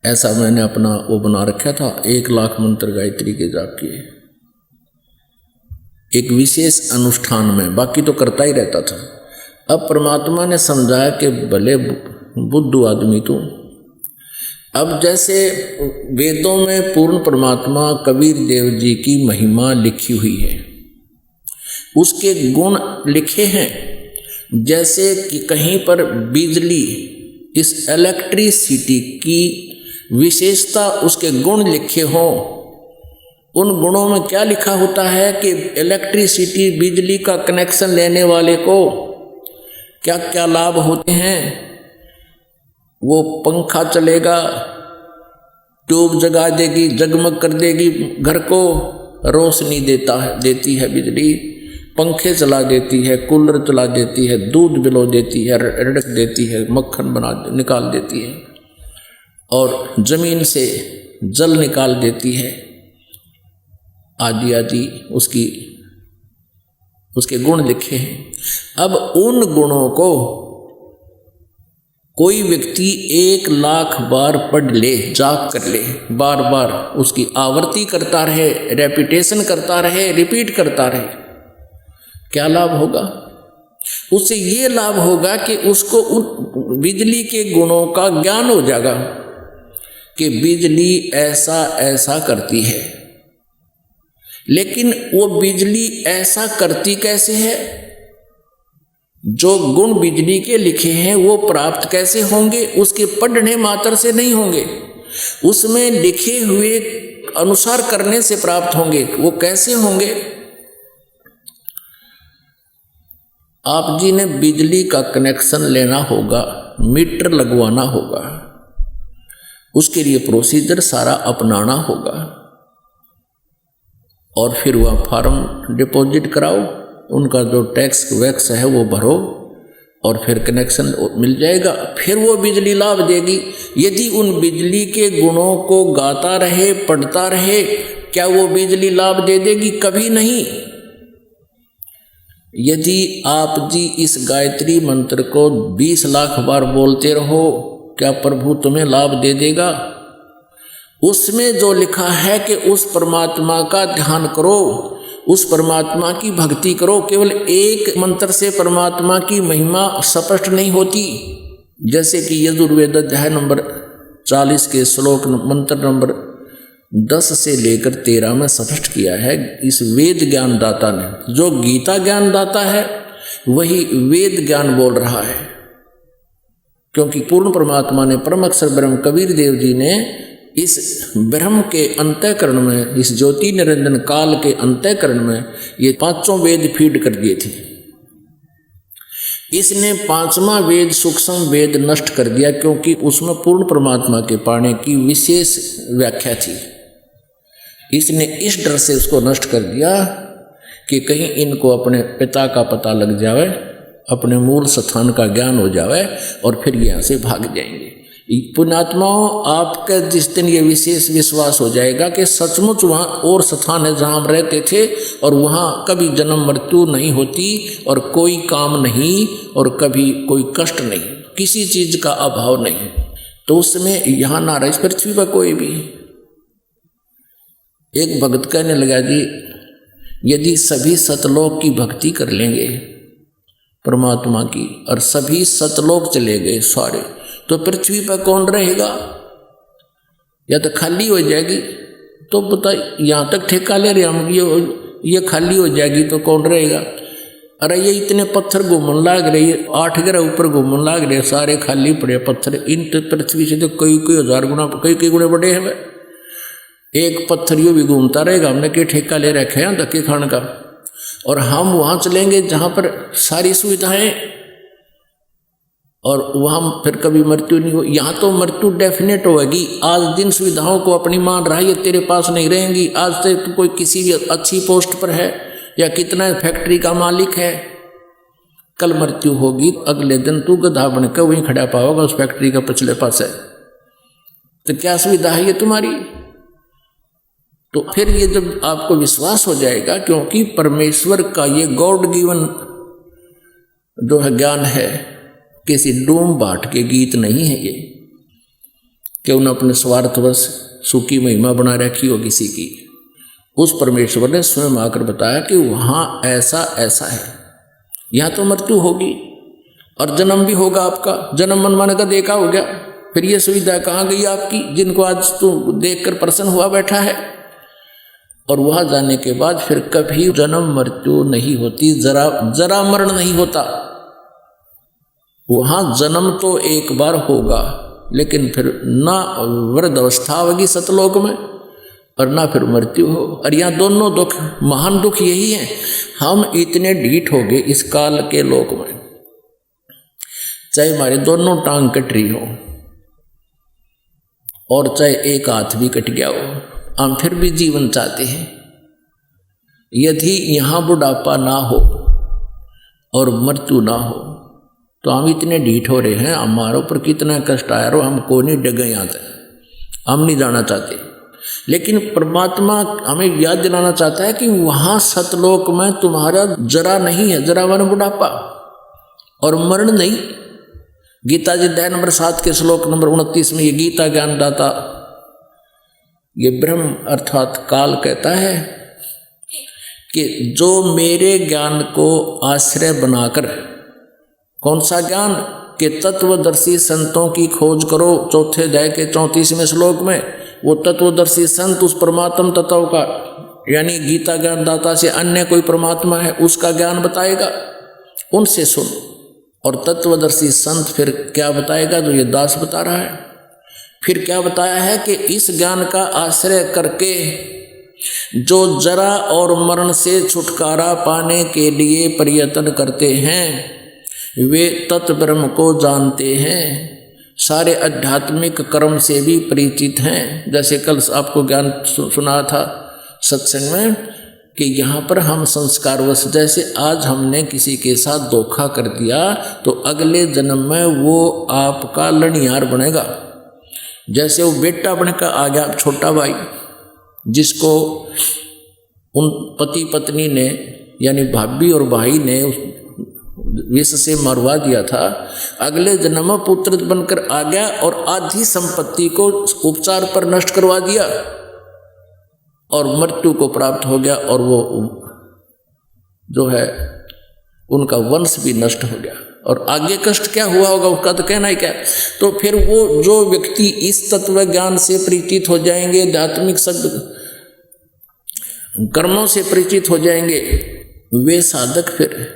S1: ऐसा मैंने अपना वो बना रखा था, 1,00,000 मंत्र गायत्री के जाप किए एक विशेष अनुष्ठान में, बाकी तो करता ही रहता था। अब परमात्मा ने समझाया कि भले बुद्धू आदमी तू, अब जैसे वेदों में पूर्ण परमात्मा कबीर देव जी की महिमा लिखी हुई है, उसके गुण लिखे हैं, जैसे कि कहीं पर बिजली इस इलेक्ट्रिसिटी की विशेषता, उसके गुण लिखे हों। उन गुणों में क्या लिखा होता है कि इलेक्ट्रिसिटी, बिजली का कनेक्शन लेने वाले को क्या क्या लाभ होते हैं। वो पंखा चलेगा, ट्यूब जगा देगी, जगमग कर देगी घर को, रोशनी देती है बिजली, पंखे चला देती है, कूलर चला देती है, दूध बिलो देती है, रड़क देती है, मक्खन निकाल देती है, और जमीन से जल निकाल देती है, आदि आदि उसके गुण लिखे हैं। अब उन गुणों को कोई व्यक्ति 1,00,000 बार पढ़ ले, जाप कर ले, बार बार उसकी आवृत्ति करता रहे, रेपिटेशन करता रहे, रिपीट करता रहे, क्या लाभ होगा? उससे ये लाभ होगा कि उसको उन बिजली के गुणों का ज्ञान हो जाएगा कि बिजली ऐसा ऐसा करती है। लेकिन वो बिजली ऐसा करती कैसे है? जो गुण बिजली के लिखे हैं वो प्राप्त कैसे होंगे? उसके पढ़ने मात्र से नहीं होंगे, उसमें लिखे हुए अनुसार करने से प्राप्त होंगे। वो कैसे होंगे? आप जी ने बिजली का कनेक्शन लेना होगा, मीटर लगवाना होगा, उसके लिए प्रोसीजर सारा अपनाना होगा, और फिर वह फॉर्म डिपॉजिट कराओ, उनका जो टैक्स वैक्स है वो भरो, और फिर कनेक्शन मिल जाएगा। फिर वो बिजली लाभ देगी। यदि उन बिजली के गुणों को गाता रहे, पढ़ता रहे, क्या वो बिजली लाभ दे देगी? कभी नहीं। यदि आप जी इस गायत्री मंत्र को 20 लाख बार बोलते रहो, क्या प्रभु तुम्हें लाभ दे देगा? उसमें जो लिखा है कि उस परमात्मा का ध्यान करो, उस परमात्मा की भक्ति करो। केवल एक मंत्र से परमात्मा की महिमा स्पष्ट नहीं होती। जैसे कि यजुर्वेद अध्याय नंबर 40 के श्लोक मंत्र नंबर 10 से लेकर 13 में स्पष्ट किया है इस वेद ज्ञान दाता ने। जो गीता ज्ञान दाता है वही वेद ज्ञान बोल रहा है, क्योंकि पूर्ण परमात्मा ने परम अक्षर ब्रह्म कबीर देव जी ने इस ब्रह्म के अंतःकरण में, इस ज्योति निरंजन काल के अंतःकरण में ये 5 वेद फीड कर दिए थे। इसने 5वां वेद सूक्ष्म वेद नष्ट कर दिया, क्योंकि उसमें पूर्ण परमात्मा के पाने की विशेष व्याख्या थी। इसने इस डर से उसको नष्ट कर दिया कि कहीं इनको अपने पिता का पता लग जावे, अपने मूल स्थान का ज्ञान हो जावे, और फिर यहाँ से भाग जाएंगे। पुण्यात्माओं, आपका जिस दिन ये विशेष विश्वास हो जाएगा कि सचमुच वहाँ और स्थान है जहाँ हम रहते थे, और वहाँ कभी जन्म मृत्यु नहीं होती, और कोई काम नहीं, और कभी कोई कष्ट नहीं, किसी चीज का अभाव नहीं, तो उस समय यहाँ ना रहे पृथ्वी पर कोई भी। एक भक्त कहने लगा जी, यदि सभी सतलोक की भक्ति कर लेंगे परमात्मा की, और सभी सतलोक चले गए सारे, तो पृथ्वी पर कौन रहेगा? या तो खाली हो जाएगी। तो पता यहाँ तक ठेका ले रहे हम, ये खाली हो जाएगी तो कौन रहेगा? अरे ये इतने पत्थर घूमने लाग रहे, 8 ग्रह ऊपर घूमने लाग रहे, सारे खाली पड़े पत्थर। इन पृथ्वी से तो कई 1000 गुना, कई गुणे बड़े हैं। एक पत्थर यो भी घूमता रहेगा, हमने क्या ठेका ले रखे हैं धक्के खाने का। और हम वहाँ चलेंगे जहाँ पर सारी सुविधाएं, और वहाँ फिर कभी मृत्यु नहीं हो। यहाँ तो मृत्यु डेफिनेट होगी। आज दिन सुविधाओं को अपनी मान रहा है, ये तेरे पास नहीं रहेंगी। आज से तू कोई किसी भी अच्छी पोस्ट पर है, या कितना फैक्ट्री का मालिक है, कल मृत्यु होगी, अगले दिन तू गधा बनकर वहीं खड़ा पाओगा उस फैक्ट्री का पिछले पास है। तो क्या सुविधा है ये तुम्हारी? तो फिर ये जब आपको विश्वास हो जाएगा, क्योंकि परमेश्वर का ये गॉड गिवन जो है ज्ञान है, किसी डूम बाट के गीत नहीं है ये कि उन्हें अपने स्वार्थवश सुखी महिमा बना रखी हो किसी की। उस परमेश्वर ने स्वयं आकर बताया कि वहाँ ऐसा ऐसा है, यहाँ तो मृत्यु होगी और जन्म भी होगा आपका। जन्म मनमाने का देखा हो गया, फिर ये सुविधा कहाँ गई आपकी, जिनको आज तू देखकर प्रसन्न हुआ बैठा है। और वहाँ जाने के बाद फिर कभी जन्म मृत्यु नहीं होती, जरा मरण नहीं होता। वहाँ जन्म तो एक बार होगा, लेकिन फिर ना वृद्ध अवस्था होगी सतलोक में और ना फिर मृत्यु हो। और यहाँ दोनों दुख, महान दुख यही है, हम इतने ढीठ हो गए इस काल के लोक में, चाहे हमारे दोनों टांग कट रही हो और चाहे एक हाथ भी कट गया हो, हम फिर भी जीवन चाहते हैं। यदि यहाँ बुढ़ापा ना हो और मृत्यु ना हो तो हम इतने ढीठ हो रहे हैं, हमारे ऊपर कितना कष्ट आया रो, हमको नहीं डगे यहाँ से, हम नहीं जाना चाहते। लेकिन परमात्मा हमें याद दिलाना चाहता है कि वहाँ सतलोक में तुम्हारा जरा नहीं है, जरा वन बुढ़ापा और मरण नहीं। गीता जी अध्याय नंबर 7 के श्लोक नंबर 29 में ये गीता ज्ञानदाता, ये ब्रह्म अर्थात काल कहता है कि जो मेरे ज्ञान को आश्रय बनाकर, कौन सा ज्ञान, कि तत्वदर्शी संतों की खोज करो, चौथे अध्याय के 34वें श्लोक में वो तत्वदर्शी संत उस परमात्म तत्व का, यानी गीता ज्ञानदाता से अन्य कोई परमात्मा है उसका ज्ञान बताएगा, उनसे सुन। और तत्वदर्शी संत फिर क्या बताएगा, जो ये दास बता रहा है। फिर क्या बताया है कि इस ज्ञान का आश्रय करके जो जरा और मरण से छुटकारा पाने के लिए प्रयत्न करते हैं वे तत्ब्रह्म को जानते हैं, सारे आध्यात्मिक कर्म से भी परिचित हैं। जैसे कल आपको ज्ञान सुना था सत्संग में कि यहाँ पर हम संस्कारवश, जैसे आज हमने किसी के साथ धोखा कर दिया तो अगले जन्म में वो आपका लड़ियार बनेगा। जैसे वो बेटा बनकर आ गया छोटा भाई, जिसको उन पति पत्नी ने यानी भाभी और भाई ने विष से मरवा दिया था, अगले जन्म में पुत्र बनकर आ गया और आधी संपत्ति को उपचार पर नष्ट करवा दिया और मृत्यु को प्राप्त हो गया, और वो जो है उनका वंश भी नष्ट हो गया। और आगे कष्ट क्या हुआ होगा उसका तो कहना ही क्या। तो फिर वो जो व्यक्ति इस तत्व ज्ञान से परिचित हो जाएंगे, आध्यात्मिक शब्द कर्मों से परिचित हो जाएंगे, वे साधक फिर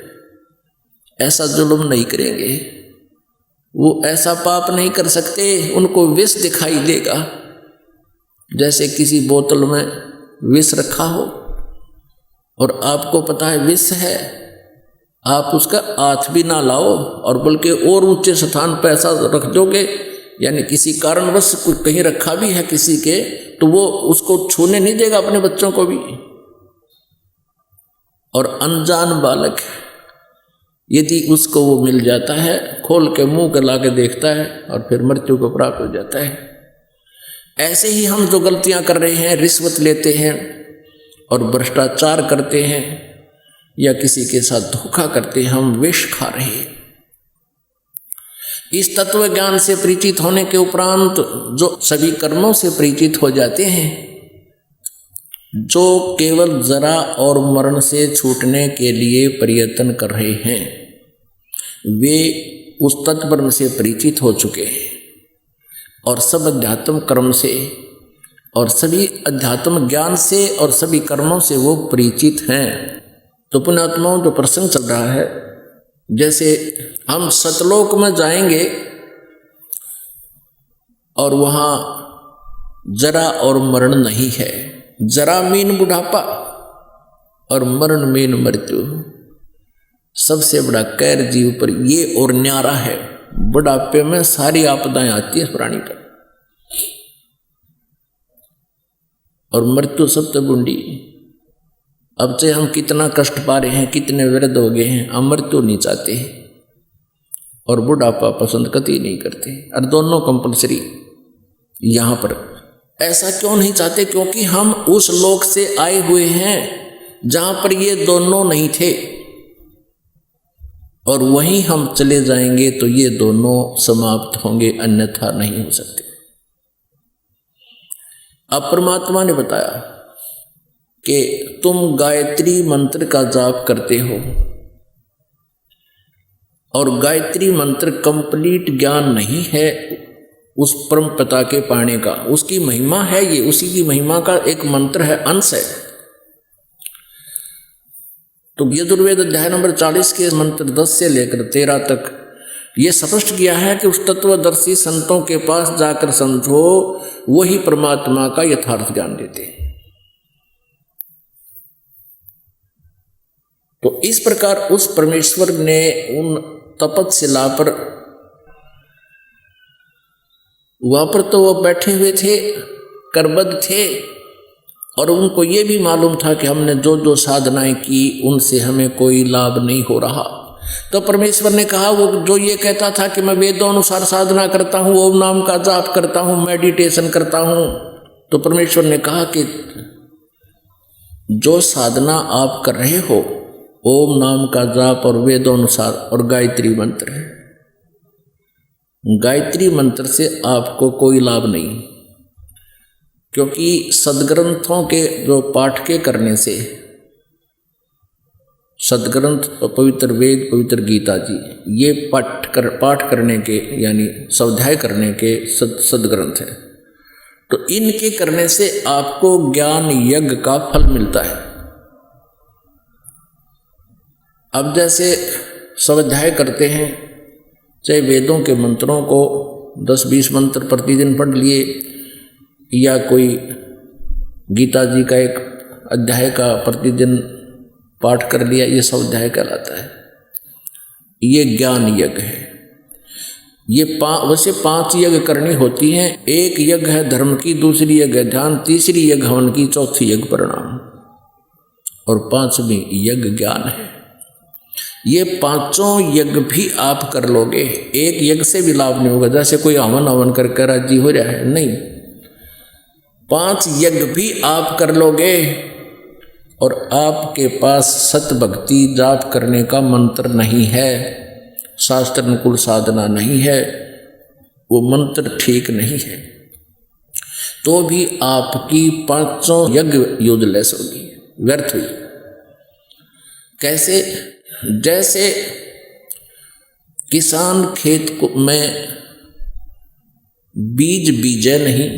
S1: ऐसा जुल्म नहीं करेंगे, वो ऐसा पाप नहीं कर सकते। उनको विष दिखाई देगा, जैसे किसी बोतल में विष रखा हो और आपको पता है विष है, आप उसका हाथ भी ना लाओ और बल्कि और ऊंचे स्थान पर ऐसा रख दोगे, यानी किसी कारणवश कहीं रखा भी है किसी के, तो वो उसको छूने नहीं देगा अपने बच्चों को भी। और अनजान बालक यदि उसको वो मिल जाता है, खोल के मुंह कर ला के देखता है और फिर मृत्यु को प्राप्त हो जाता है। ऐसे ही हम जो गलतियां कर रहे हैं, रिश्वत लेते हैं और भ्रष्टाचार करते हैं या किसी के साथ धोखा करते हैं, हम विष खा रहे हैं। इस तत्व ज्ञान से परिचित होने के उपरांत जो सभी कर्मों से परिचित हो जाते हैं, जो केवल जरा और मरण से छूटने के लिए प्रयत्न कर रहे हैं, वे उस तत्ब्रह्म से परिचित हो चुके हैं और सब अध्यात्म कर्म से और सभी अध्यात्म ज्ञान से और सभी कर्मों से वो परिचित हैं। तो पुण्यात्माओं, जो प्रसंग चल रहा है, जैसे हम सतलोक में जाएंगे और वहाँ जरा और मरण नहीं है। जरा मीन बुढ़ापा और मरण मीन मृत्यु। सबसे बड़ा कैर जीव पर ये और न्यारा है। बुढ़ापे में सारी आपदाएं आती है प्राणी पर, और मृत्यु सबसे बूंदी। अब से हम कितना कष्ट पा रहे हैं, कितने वृद्ध हो गए हैं, हम मृत्यु नहीं चाहते और बुढ़ापा पसंद कतई नहीं करते, और दोनों कंपलसरी। यहाँ पर ऐसा क्यों नहीं चाहते? क्योंकि हम उस लोक से आए हुए हैं जहाँ पर ये दोनों नहीं थे, और वहीं हम चले जाएंगे तो ये दोनों समाप्त होंगे, अन्यथा नहीं हो सकते। अब परमात्मा ने बताया कि तुम गायत्री मंत्र का जाप करते हो, और गायत्री मंत्र कंप्लीट ज्ञान नहीं है उस परम पिता के पाने का, उसकी महिमा है, ये उसी की महिमा का एक मंत्र है, अंश है। तो यजुर्वेद अध्याय नंबर 40 के मंत्र 10 से लेकर 13 तक ये स्पष्ट किया है कि उस तत्वदर्शी संतों के पास जाकर समझो, वही परमात्मा का यथार्थ ज्ञान देते हैं। तो इस प्रकार उस परमेश्वर ने उन तपतशिला पर, वहां पर तो वो बैठे हुए थे, करबद्ध थे, और उनको ये भी मालूम था कि हमने जो जो साधनाएं की उनसे हमें कोई लाभ नहीं हो रहा। तो परमेश्वर ने कहा, वो जो ये कहता था कि मैं वेदों अनुसार साधना करता हूँ, ओम नाम का जाप करता हूँ, मेडिटेशन करता हूँ, तो परमेश्वर ने कहा कि जो साधना आप कर रहे हो, ओम नाम का जाप और वेदों अनुसार और गायत्री मंत्र है, गायत्री मंत्र से आपको कोई लाभ नहीं, क्योंकि सदग्रंथों के जो पाठ के करने से, सदग्रंथ पवित्र वेद, पवित्र गीता जी, ये पाठ करने के यानी स्वाध्याय करने के सदग्रंथ हैं, तो इनके करने से आपको ज्ञान यज्ञ का फल मिलता है। अब जैसे स्वाध्याय करते हैं, चाहे वेदों के मंत्रों को 10-20 मंत्र प्रतिदिन पढ़ लिए, या कोई गीता जी का एक अध्याय का प्रतिदिन पाठ कर लिया, ये स्वाध्याय कहलाता है, ये ज्ञान यज्ञ है। ये वैसे 5 यज्ञ करनी होती हैं। एक यज्ञ है धर्म की, दूसरी यज्ञ है ध्यान, तीसरी यज्ञ हवन की, चौथी यज्ञ प्रणाम, और 5वीं यज्ञ ज्ञान है। ये 5 यज्ञ भी आप कर लोगे, एक यज्ञ से भी लाभ नहीं होगा, जैसे कोई हवन करके राजी हो रहा है, नहीं, 5 यज्ञ भी आप कर लोगे और आपके पास सत भक्ति जाप करने का मंत्र नहीं है, शास्त्र अनुकूल साधना नहीं है, वो मंत्र ठीक नहीं है, तो भी आपकी 5 यज्ञ यूजलेस होगी, व्यर्थ हुई। कैसे? जैसे किसान खेत में बीज बीजे नहीं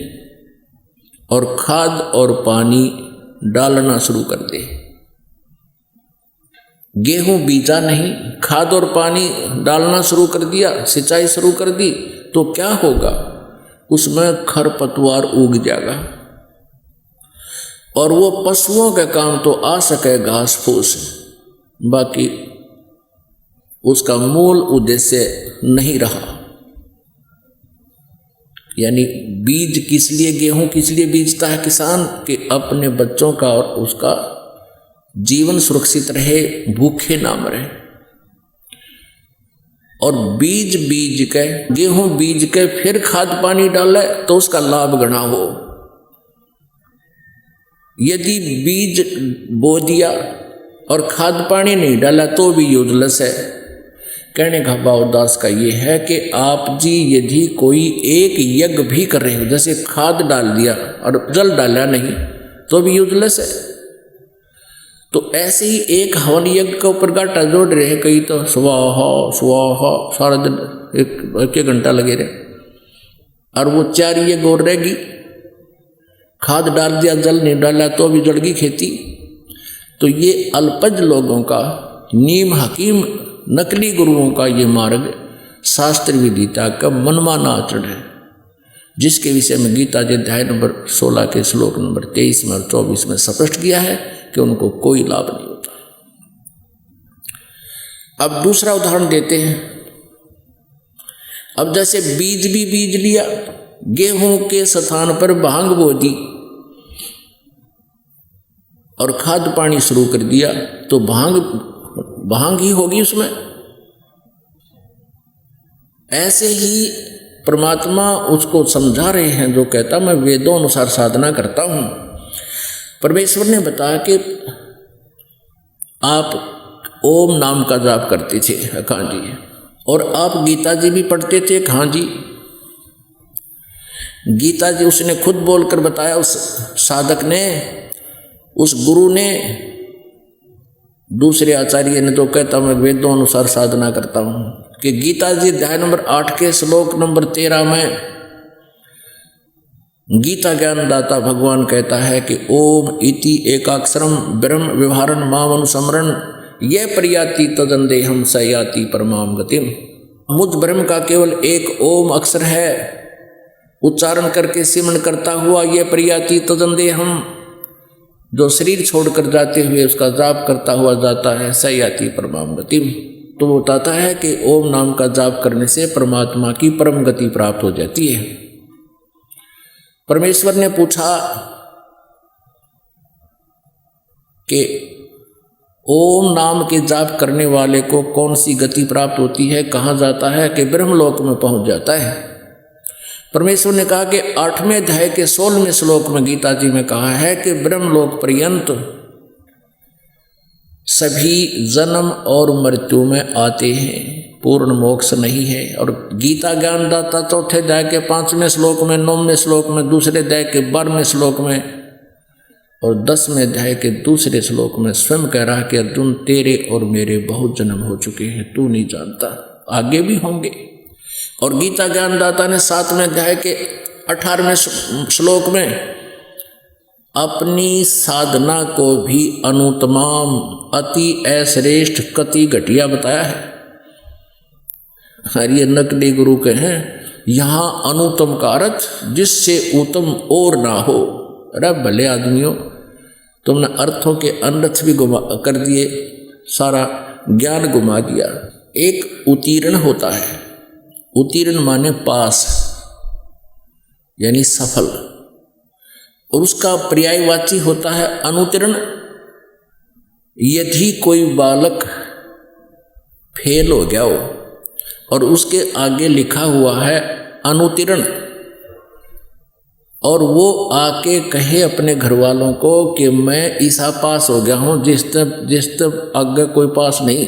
S1: और खाद और पानी डालना शुरू कर दे, गेहूं बीजा नहीं, खाद और पानी डालना शुरू कर दिया, सिंचाई शुरू कर दी, तो क्या होगा? उसमें खरपतवार उग जाएगा, और वो पशुओं का काम तो आ सके घास फूस, बाकी उसका मूल उद्देश्य नहीं रहा। यानी बीज किस लिए, गेहूं किस लिए बीजता है किसान? कि अपने बच्चों का और उसका जीवन सुरक्षित रहे, भूखे ना मरे। और बीज के, गेहूं बीज के फिर खाद पानी डाले तो उसका लाभ गणा हो। यदि बीज बो दिया और खाद पानी नहीं डाला तो भी यूजलेस है। कहने का भाव दास का ये है कि आप जी यदि कोई एक यज्ञ भी कर रहे हो, जैसे खाद डाल दिया और जल डाला नहीं, तो भी यूजलेस है। तो ऐसे ही एक हवन यज्ञ के ऊपर गाटा जोड़ रहे हैं, कई तो स्वाहा स्वाहा सारा दिन एक घंटा लगे रहे, और वो 4 यज्ञ और रहेगी, खाद डाल दिया जल नहीं डाला तो भी जड़ गई खेती। तो ये अल्पज लोगों का, नीम हकीम नकली गुरुओं का ये मार्ग शास्त्र विदिता का मनमाना आचरण है, जिसके विषय में गीता जी अध्याय नंबर 16 के श्लोक नंबर 23 में और 24 में स्पष्ट किया है कि उनको कोई लाभ नहीं होता। अब दूसरा उदाहरण देते हैं। अब जैसे बीज भी बीज लिया, गेहूं के स्थान पर भांग बो दी और खाद पानी शुरू कर दिया, तो भांग ही होगी उसमें। ऐसे ही परमात्मा उसको समझा रहे हैं जो कहता मैं वेदों अनुसार साधना करता हूं। परमेश्वर ने बताया कि आप ओम नाम का जाप करते थे, हाँ जी, और आप गीता जी भी पढ़ते थे, हाँ जी। गीता जी उसने खुद बोलकर बताया, उस साधक ने, उस गुरु ने, दूसरे आचार्य ने तो कहता मैं वेदों अनुसार साधना करता हूं। कि गीता जी अध्याय नंबर 8 के श्लोक नंबर 13 में गीता ज्ञानदाता भगवान कहता है कि ओम इति एकाक्षरम ब्रह्म व्यवहारन माम अनुसमरण ये प्रयाति तदंदेहम सयाति परमाम गतिम। मुझ ब्रह्म का केवल एक ओम अक्षर है, उच्चारण करके सिमरण करता हुआ ये प्रयाति तजंदे हम, जो शरीर छोड़कर जाते हुए उसका जाप करता हुआ जाता है, सयाति परमाम गति। तो वो बताता है कि ओम नाम का जाप करने से परमात्मा की परम गति प्राप्त हो जाती है। परमेश्वर ने पूछा कि ओम नाम के जाप करने वाले को कौन सी गति प्राप्त होती है, कहाँ जाता है, कि ब्रह्मलोक में पहुंच जाता है। परमेश्वर ने कहा कि 8वें अध्याय के 16वें श्लोक में गीता जी में कहा है कि ब्रह्मलोक पर्यंत सभी जन्म और मृत्यु में आते हैं, पूर्ण मोक्ष नहीं है। और गीता ज्ञानदाता 4थे अध्याय के 5वें श्लोक में, 9वें श्लोक में, 2रे अध्याय के 12वें श्लोक में और 10वें अध्याय के 2रे श्लोक में स्वयं कह रहा है कि अर्जुन तेरे और मेरे बहुत जन्म हो चुके हैं, तू नहीं जानता, आगे भी होंगे। और गीता ज्ञानदाता ने 7वें अध्याय के 18वें श्लोक में अपनी साधना को भी अनुत्तमाम अति अश्रेष्ठ कति घटिया बताया है। ये नकली गुरु के हैं, यहाँ अनुत्तम का अर्थ जिससे उत्तम और ना हो। अरे भले आदमियों, तुमने अर्थों के अनर्थ भी गुमा कर दिए, सारा ज्ञान गुमा दिया। एक उत्तीर्ण होता है, उत्तीर्ण माने पास यानी सफल, और उसका पर्यायवाची होता है अनुत्तीर्ण। यदि कोई बालक फेल हो गया हो और उसके आगे लिखा हुआ है अनुत्तीर्ण, और वो आके कहे अपने घर वालों को कि मैं ईसा पास हो गया हूँ, जिस तब आगे कोई पास नहीं,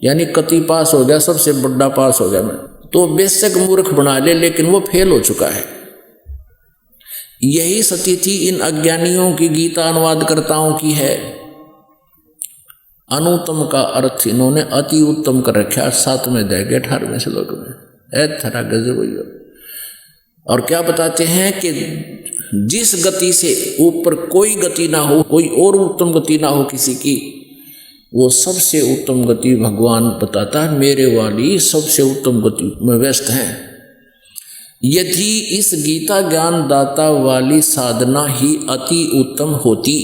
S1: यानी कति पास हो गया, सबसे बड़ा पास हो गया मैं, तो बेशक मूर्ख बना ले, लेकिन वो फेल हो चुका है। यही स्थिति इन अज्ञानियों की गीता अनुवादकर्ताओं की है। अनुत्तम का अर्थ इन्होंने अति उत्तम कर रखा 7वें अध्याय के 18वें श्लोक में। थरा गजब हुई। और क्या बताते हैं कि जिस गति से ऊपर कोई गति ना हो, कोई और उत्तम गति ना हो किसी की, वो सबसे उत्तम गति भगवान बताता है, मेरे वाली सबसे उत्तम गति में व्यस्त हैं। यदि इस गीता ज्ञान दाता वाली साधना ही अति उत्तम होती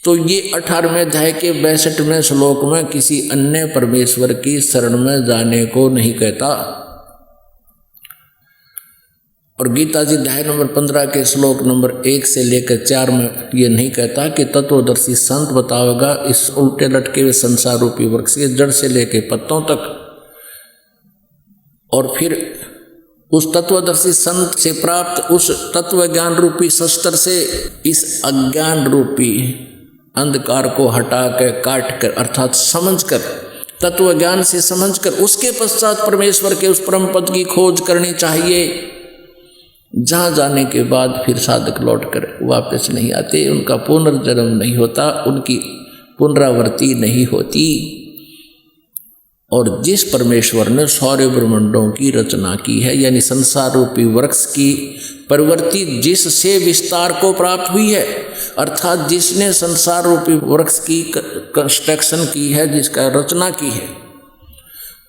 S1: तो ये 18वें अध्याय के 62वें श्लोक में किसी अन्य परमेश्वर की शरण में जाने को नहीं कहता। और गीता जी अध्याय नंबर 15 के श्लोक नंबर 1 से लेकर 4 में ये नहीं कहता कि तत्वदर्शी संत बतावेगा इस उल्टे लटके हुए संसार रूपी वृक्ष के जड़ से लेकर पत्तों तक, और फिर उस तत्वदर्शी संत से प्राप्त उस तत्व ज्ञान रूपी शस्त्र से इस अज्ञान रूपी अंधकार को हटा कर, काट कर, अर्थात समझकर, तत्व ज्ञान से समझकर उसके पश्चात परमेश्वर के उस परम पद की खोज करनी चाहिए, जहाँ जाने के बाद फिर साधक लौट कर वापस नहीं आते, उनका पुनर्जन्म नहीं होता, उनकी पुनरावृत्ति नहीं होती। और जिस परमेश्वर ने सारे ब्रह्मांडों की रचना की है, यानी संसार रूपी वृक्ष की प्रवृत्ति जिससे विस्तार को प्राप्त हुई है, अर्थात जिसने संसार रूपी वृक्ष की कंस्ट्रक्शन की है, जिसका रचना की है,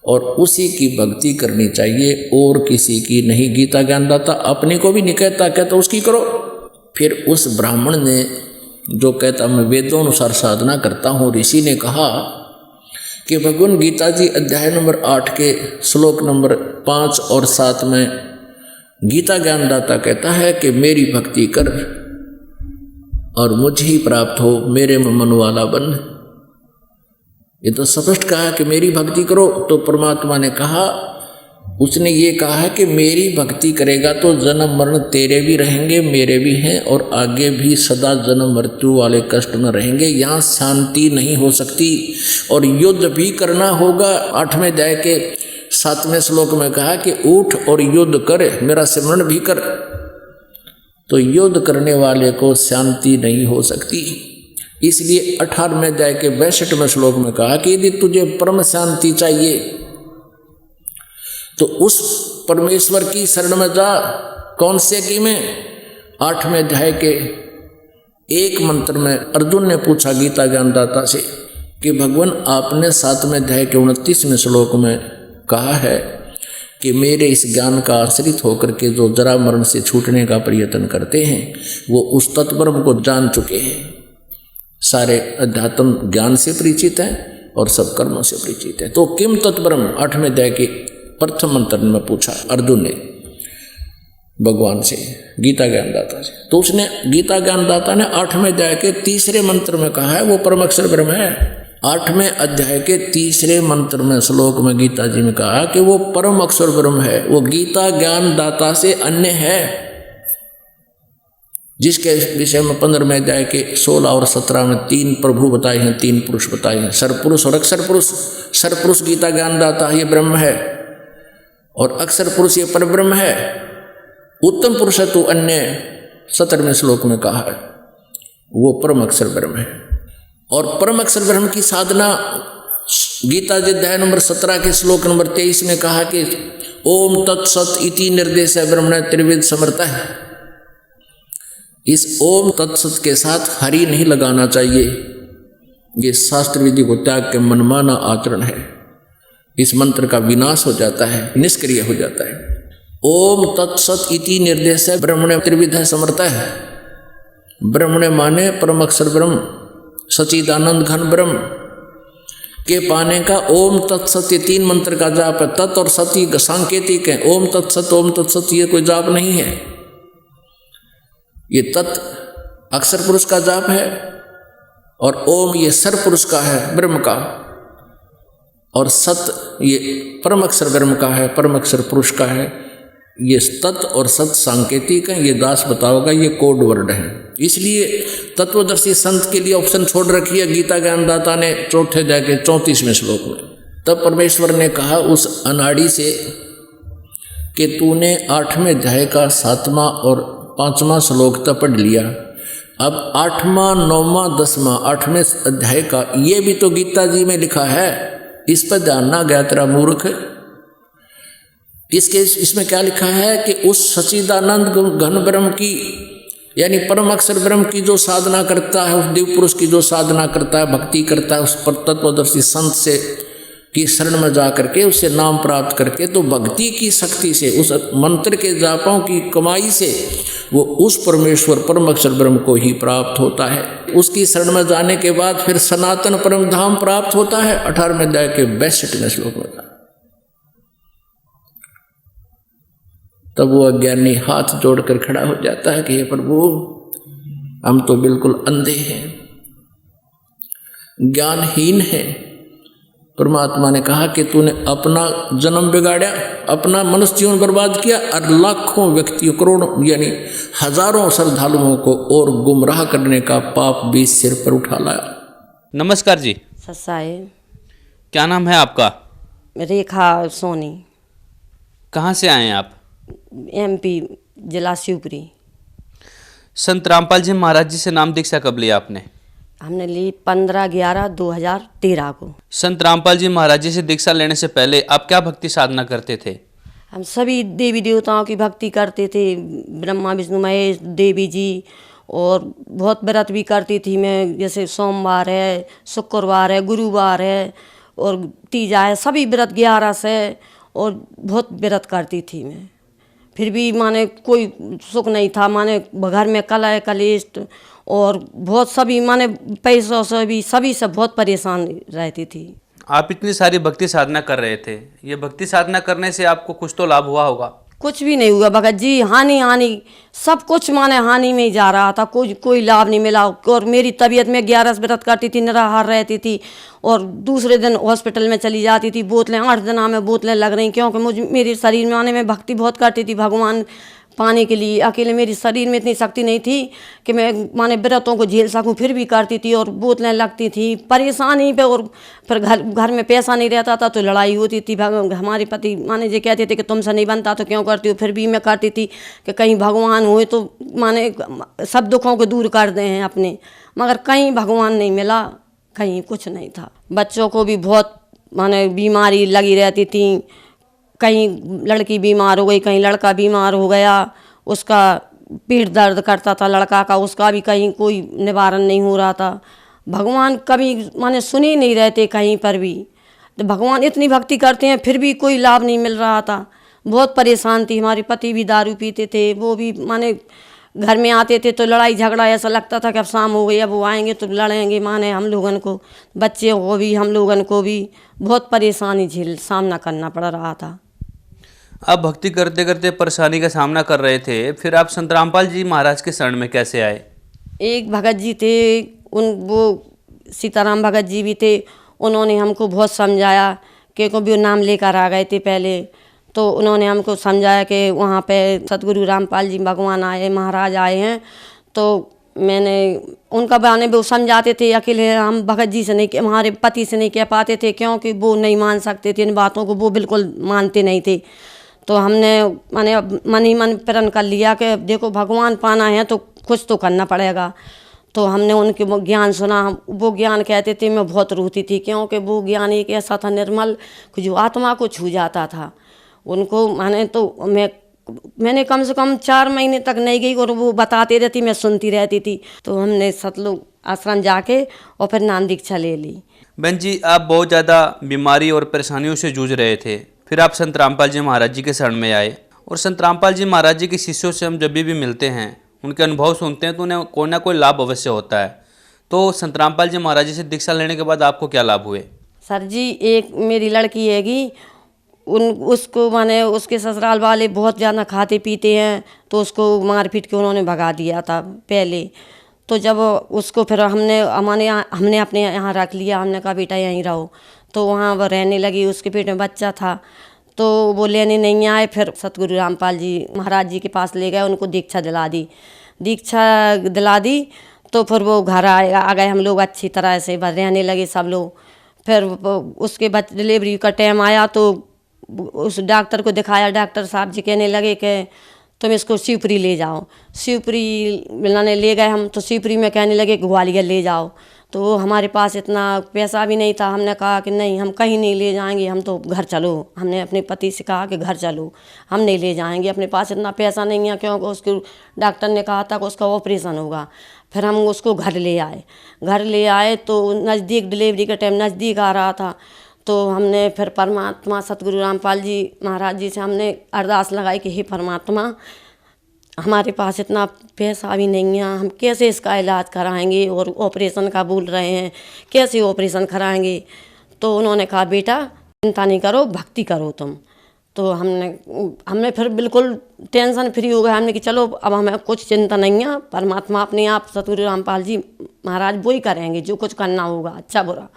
S1: और उसी की भक्ति करनी चाहिए और किसी की नहीं। गीता ज्ञानदाता अपने को भी नहीं कहता, कहता उसकी करो। फिर उस ब्राह्मण ने जो कहता मैं वेदों अनुसार साधना करता हूँ, ऋषि ने कहा कि भगवान गीता जी अध्याय नंबर 8 के श्लोक नंबर 5 और 7 में गीता ज्ञानदाता कहता है कि मेरी भक्ति कर और मुझे ही प्राप्त हो, मेरे में मन वाला बन। ये तो स्पष्ट कहा कि मेरी भक्ति करो। तो परमात्मा ने कहा, उसने ये कहा है कि मेरी भक्ति करेगा तो जन्म मरण तेरे भी रहेंगे, मेरे भी हैं, और आगे भी सदा जन्म मृत्यु वाले कष्ट में रहेंगे। यहाँ शांति नहीं हो सकती और युद्ध भी करना होगा। 8वें अध्याय के 7वें श्लोक में कहा कि उठ और युद्ध कर, मेरा सिमरण भी कर। तो युद्ध करने वाले को शांति नहीं हो सकती। इसलिए 18वें अध्याय के 62वें श्लोक में कहा कि यदि तुझे परम शांति चाहिए तो उस परमेश्वर की शरण में जा। कौन से की में? 8वें अध्याय के एक मंत्र में अर्जुन ने पूछा गीता ज्ञानदाता से कि भगवान आपने 7वें अध्याय के 29वें श्लोक में कहा है कि मेरे इस ज्ञान का आश्रित होकर के जो जरा मरण से छूटने का प्रयत्न करते हैं वो उस तत्ब्रह्म को जान चुके हैं, सारे अध्यात्म ज्ञान से परिचित हैं और सब कर्मों से परिचित है। तो किम तत्ब्रह्म 8वें अध्याय के प्रथम मंत्र में पूछा अर्जुन ने भगवान से, गीता ज्ञानदाता से। तो उसने गीता ज्ञानदाता ने 8वें अध्याय के तीसरे मंत्र में कहा है वो परम अक्षर ब्रह्म है। 8वें अध्याय के तीसरे मंत्र में श्लोक में गीता जी ने कहा कि वो परम अक्षर ब्रह्म है, वो गीता ज्ञानदाता से अन्य है, जिसके विषय में 15वें अध्याय के 16 और 17 में 3 प्रभु बताए हैं, 3 पुरुष बताए हैं, सरपुरुष और अक्षर पुरुष। सरपुरुष गीता ज्ञानदाता ये ब्रह्म है और अक्षर पुरुष ये परब्रह्म है। उत्तम पुरुष है तो अन्य 17वें श्लोक में कहा है वो परम अक्षर ब्रह्म है। और परम अक्षर ब्रह्म की साधना गीता जी अध्याय नंबर 17 के श्लोक नंबर 23 में कहा कि ओम तत्सत इति निर्देश है ब्रह्मण त्रिविध समर्थ है। इस ओम तत्सत के साथ हरि नहीं लगाना चाहिए, ये शास्त्र विधि को त्याग के मनमाना आचरण है। इस मंत्र का विनाश हो जाता है, निष्क्रिय हो जाता है। ओम तत्सत इति निर्देश है ब्रह्मण त्रिविध समर्थ है। ब्रह्मण माने परम अक्षर ब्रह्म, सचिदानंद घन ब्रह्म के पाने का ओम तत्सत ये 3 मंत्र का जाप है। तत् और सती सांकेतिक है, ओम तत्सत ये कोई जाप नहीं है। ये तत् अक्षर पुरुष का जाप है और ओम ये सर पुरुष का है ब्रह्म का, और सत ये परम अक्षर ब्रह्म का है, परम अक्षर पुरुष का है। ये तत् और सत सांकेतिक है, ये दास बताओगा, ये कोड वर्ड है। इसलिए तत्वदर्शी संत के लिए ऑप्शन छोड़ रखी है गीता ज्ञानदाता ने 4थे अध्याय के 34वें श्लोक में। तब परमेश्वर ने कहा उस अनाड़ी से कि तूने 8वें अध्याय का 7वां और 5वां श्लोक तक पढ़ लिया, अब 8वां 9वां 10वां 8वें अध्याय का ये भी तो गीता जी में लिखा है, इस पर ध्यान ना गया तेरा मूर्ख। इसमें क्या लिखा है कि उस सच्चिदानंद घन ब्रह्म की यानी परम अक्षर ब्रह्म की जो साधना करता है, उस दिव्य पुरुष की जो साधना करता है, भक्ति करता है, उस पर तत्वदर्शी संत से की शरण में जा करके उससे नाम प्राप्त करके, तो भक्ति की शक्ति से उस मंत्र के जापों की कमाई से वो उस परमेश्वर परम अक्षर ब्रह्म को ही प्राप्त होता है। उसकी शरण में जाने के बाद फिर सनातन परम धाम प्राप्त होता है। 18वें अध्याय के 62वें श्लोक में तब वो अज्ञानी हाथ जोड़कर खड़ा हो जाता है कि हे प्रभु हम तो बिल्कुल अंधे हैं, ज्ञानहीन हैं। परमात्मा ने कहा कि तूने अपना जन्म बिगाड़ा, अपना मनुष्य जीवन बर्बाद किया और लाखों व्यक्तियों करोड़ों यानी हजारों श्रद्धालुओं को और गुमराह करने का पाप भी सिर पर उठा लाया।
S2: नमस्कार जी।
S3: ससाए।
S2: क्या नाम है आपका?
S3: रेखा सोनी।
S2: कहाँ से आए हैं आप?
S3: MP जिला शिवपुरी।
S2: संत रामपाल जी महाराज जी से नाम दीक्षा कब लिया आपने?
S3: हमने ली 15/11/2013 को।
S2: संत रामपाल जी महाराज जी से दीक्षा लेने से पहले आप क्या भक्ति साधना करते थे?
S3: हम सभी देवी देवताओं की भक्ति करते थे, ब्रह्मा विष्णु महेश देवी जी, और बहुत व्रत भी करती थी मैं, जैसे सोमवार है, शुक्रवार है, गुरुवार है और तीजा है, सभी व्रत 11 से, और बहुत व्रत करती थी मैं। फिर भी माने कोई सुख नहीं था, माने घर में कलह कलेश और बहुत सभी माने पैसों से भी सभी से बहुत परेशान रहती थी।
S2: आप इतनी सारी भक्ति साधना कर रहे थे, ये भक्ति साधना करने से आपको कुछ तो लाभ हुआ होगा?
S3: कुछ भी नहीं हुआ भगत जी, हानि सब कुछ माने हानि में ही जा रहा था, कोई लाभ नहीं मिला। और मेरी तबीयत में 11 व्रत करती थी, निराहार रहती थी और दूसरे दिन हॉस्पिटल में चली जाती थी। बोतलें 8 दिन में बोतलें लग रही, क्योंकि मुझे मेरे शरीर में आने में भक्ति बहुत करती थी भगवान पाने के लिए। अकेले मेरी शरीर में इतनी शक्ति नहीं थी कि मैं माने व्रतों को झेल सकूं, फिर भी करती थी और बोतलें लगती थी परेशानी पे। और फिर घर में पैसा नहीं रहता था तो लड़ाई होती थी। हमारे पति माने ये कहते थे कि तुमसे नहीं बनता तो क्यों करती हो, फिर भी मैं करती थी कि कहीं भगवान हुए तो माने सब दुखों को दूर कर दें अपने। मगर कहीं भगवान नहीं मिला, कहीं कुछ नहीं था। बच्चों को भी बहुत माने बीमारी लगी रहती थी, कहीं लड़की बीमार हो गई, कहीं लड़का बीमार हो गया, उसका पेट दर्द करता था लड़का का, उसका भी कहीं कोई निवारण नहीं हो रहा था। भगवान कभी माने सुने नहीं रहते कहीं पर भी। तो भगवान इतनी भक्ति करते हैं फिर भी कोई लाभ नहीं मिल रहा था। बहुत परेशान थी। हमारे पति भी दारू पीते थे, वो भी माने घर में आते थे तो लड़ाई झगड़ा, ऐसा लगता था कि अब शाम हो गई, अब वो आएंगे तो लड़ेंगे, माने हम लोगन को, बच्चे को भी, हम लोगन को भी बहुत परेशानी सामना करना पड़ रहा था।
S2: आप भक्ति करते करते परेशानी का सामना कर रहे थे, फिर आप संत रामपाल जी महाराज के शरण में कैसे आए?
S3: एक भगत जी थे, वो सीताराम भगत जी भी थे, उन्होंने हमको बहुत समझाया, क्योंकि भी वो नाम लेकर आ गए थे पहले, तो उन्होंने हमको समझाया कि वहाँ पे सतगुरु रामपाल जी भगवान आए, महाराज आए हैं। तो मैंने उनका बहाने वो समझाते थे, अकेले हम भगत जी से नहीं, हमारे पति से नहीं कह पाते थे, क्योंकि वो नहीं मान सकते थे इन बातों को, वो बिल्कुल मानते नहीं थे। तो हमने माने मन ही मन प्रण कर लिया कि देखो भगवान पाना है तो कुछ तो करना पड़ेगा। तो हमने उनके वो ज्ञान सुना, वो ज्ञान कहते थे, मैं बहुत रोती थी, क्योंकि वो ज्ञान एक ऐसा था निर्मल, जो आत्मा को छू जाता था। उनको माने तो मैंने कम से कम 4 महीने तक नहीं गई और वो बताते रहती, मैं सुनती रहती थी। तो हमने सतलोक आश्रम जाके और फिर नाम दीक्षा ले ली।
S2: बहन जी, आप बहुत ज़्यादा बीमारी और परेशानियों से जूझ रहे थे, फिर आप संत रामपाल जी महाराज जी के शरण में आए। और संत रामपाल जी महाराज जी के शिष्यों से हम जब भी मिलते हैं, उनके अनुभव सुनते हैं, तो उन्हें कोई ना कोई लाभ अवश्य होता है। तो संत रामपाल जी महाराज जी से दीक्षा लेने के बाद आपको क्या लाभ हुए?
S3: सर जी, एक मेरी लड़की हैगी, उसको माने उसके ससुराल वाले बहुत ज़्यादा खाते पीते हैं, तो उसको मार पीट के उन्होंने भगा दिया था पहले। तो जब उसको फिर हमने अपने यहाँ रख लिया, हमने कहा बेटा यहीं रहो, तो वहाँ वो रहने लगी। उसके पेट में बच्चा था, तो वो लेने नहीं आए। फिर सतगुरु रामपाल जी महाराज जी के पास ले गए, उनको दीक्षा दिला दी। तो फिर वो घर आ गए, हम लोग अच्छी तरह से रहने लगे सब लोग। फिर उसके बाद डिलीवरी का टाइम आया, तो उस डॉक्टर को दिखाया, डॉक्टर साहब जी कहने लगे कि तुम इसको शिवपुरी ले जाओ। शिवपुरी मिलाने ले गए हम, तो शिवपुरी में कहने लगे ग्वालियर ले जाओ। तो हमारे पास इतना पैसा भी नहीं था, हमने कहा कि नहीं, हम कहीं नहीं ले जाएंगे, हम तो घर चलो। हमने अपने पति से कहा कि घर चलो, हम नहीं ले जाएंगे, अपने पास इतना पैसा नहीं है, क्योंकि उसके डॉक्टर ने कहा था कि उसका ऑपरेशन होगा। फिर हम उसको घर ले आए तो नज़दीक डिलीवरी का टाइम नज़दीक आ रहा था। तो हमने फिर परमात्मा सतगुरु रामपाल जी महाराज जी से हमने अरदास लगाई कि हे परमात्मा, हमारे पास इतना पैसा भी नहीं है, हम कैसे इसका इलाज कराएंगे, और ऑपरेशन का बोल रहे हैं, कैसे ऑपरेशन कराएंगे। तो उन्होंने कहा बेटा चिंता नहीं करो, भक्ति करो तुम। तो हमने फिर बिल्कुल टेंशन फ्री हो गए। हमने कि चलो अब हमें कुछ चिंता नहीं है, परमात्मा अपने आप सतगुरु रामपाल जी महाराज वो ही करेंगे जो कुछ करना होगा, अच्छा बुरा।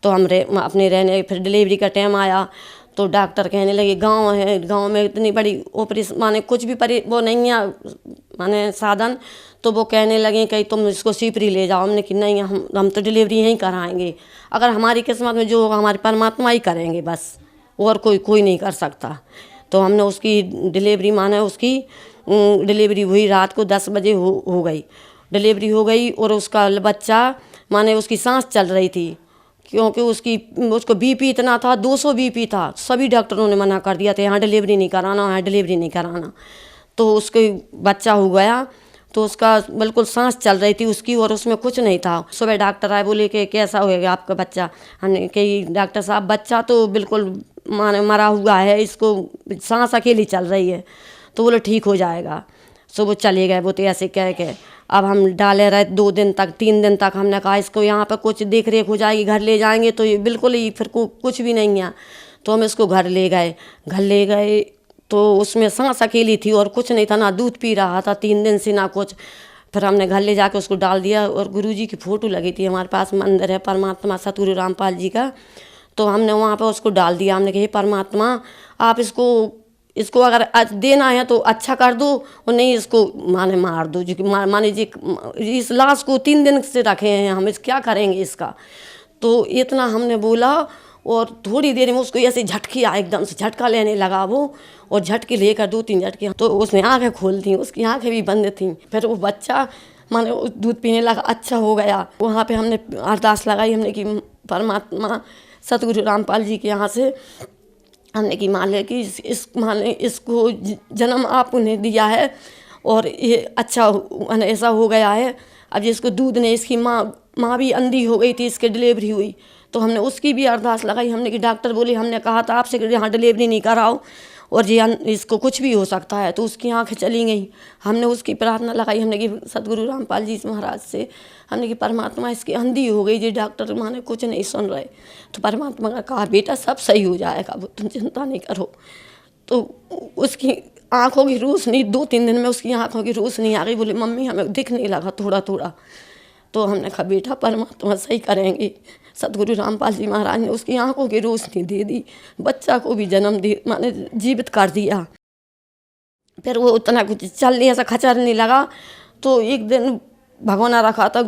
S3: तो हम अपने रहने, फिर डिलीवरी का टाइम आया, तो डॉक्टर कहने लगे गांव है, गांव में इतनी बड़ी ऑपरेशन माने कुछ भी वो नहीं है माने साधन। तो वो कहने लगे कि तुम इसको शिवपुरी ले जाओ। हमने कि नहीं, हम तो डिलीवरी यहीं कराएंगे, अगर हमारी किस्मत में जो होगा हमारे परमात्मा ही करेंगे बस, और कोई नहीं कर सकता। तो हमने उसकी डिलीवरी माने उसकी डिलीवरी हुई, रात को 10 बजे हो गई डिलीवरी हो गई। और उसका बच्चा माने उसकी सांस चल रही थी, क्योंकि उसको बीपी इतना था, 200 बीपी था। सभी डॉक्टरों ने मना कर दिया था, यहाँ डिलीवरी नहीं कराना। तो उसके बच्चा हो गया, तो उसका बिल्कुल सांस चल रही थी उसकी, और उसमें कुछ नहीं था। सुबह डॉक्टर आए, बोले कि कैसा होएगा आपका बच्चा। हमने कही डॉक्टर साहब बच्चा तो बिल्कुल माने मरा हुआ है, इसको सांस अकेली चल रही है। तो बोले ठीक हो जाएगा। सो वो चले गए, वो तो ऐसे कह के। अब हम डाले रहे 2 दिन तक 3 दिन तक। हमने कहा इसको यहाँ पर कुछ देख रेख हो जाएगी, घर ले जाएंगे तो ये बिल्कुल ही फिर कुछ भी नहीं है। तो हम इसको घर ले गए तो उसमें सांस अकेली थी और कुछ नहीं था, ना दूध पी रहा था 3 दिन से ना कुछ। फिर हमने घर ले जाके उसको डाल दिया, और गुरुजी की फ़ोटो लगी थी, हमारे पास मंदिर है परमात्मा सतगुरु रामपाल जी का। तो हमने वहाँ पर उसको डाल दिया। हमने कहा परमात्मा आप इसको अगर देना है तो अच्छा कर दो, और नहीं इसको माने मार दो। जो माने जी इस लाश को 3 दिन से रखे हैं हम, क्या करेंगे इसका। तो इतना हमने बोला, और थोड़ी देर में उसको ऐसे झटकी आया, एकदम से झटका लेने लगा वो, और झटके लेकर 2-3 झटके, तो उसने आँखें खोल दी, उसकी आँखें भी बंद थीं। फिर वो बच्चा माने दूध पीने लगा, अच्छा हो गया। वहाँ पे हमने अरदास लगाई, हमने कि परमात्मा सतगुरु रामपाल जी के यहाँ से हमने कि मान लिया कि इसको जन्म आप उन्हें दिया है, और ये अच्छा माने ऐसा हो गया है। अब जिसको दूध ने, इसकी माँ भी अंधी हो गई थी, इसकी डिलीवरी हुई तो हमने उसकी भी अरदास लगाई। हमने कि डॉक्टर बोले, हमने कहा था आपसे कि यहाँ डिलीवरी नहीं कराओ और जी इसको कुछ भी हो सकता है, तो उसकी आँखें चली गई। हमने उसकी प्रार्थना लगाई, हमने कि सदगुरु रामपाल जी महाराज से हमने कि परमात्मा इसकी अंधी हो गई जी, डॉक्टर माने कुछ नहीं सुन रहे। तो परमात्मा ने कहा बेटा सब सही हो जाएगा, वो तुम चिंता नहीं करो। तो उसकी आँखों की रोशनी 2-3 दिन में उसकी आँखों की रोशनी आ गई। बोले मम्मी हमें दिखने लगा थोड़ा थोड़ा। तो हमने कहा बेटा परमात्मा सही करेंगे। सदगुरु रामपाल जी महाराज ने उसकी आंखों की रोशनी दे दी, बच्चा को भी जन्म दे माने जीवित कर दिया। फिर वो उतना कुछ चल नहीं, ऐसा खचरने लगा। तो एक दिन भगोना रखा था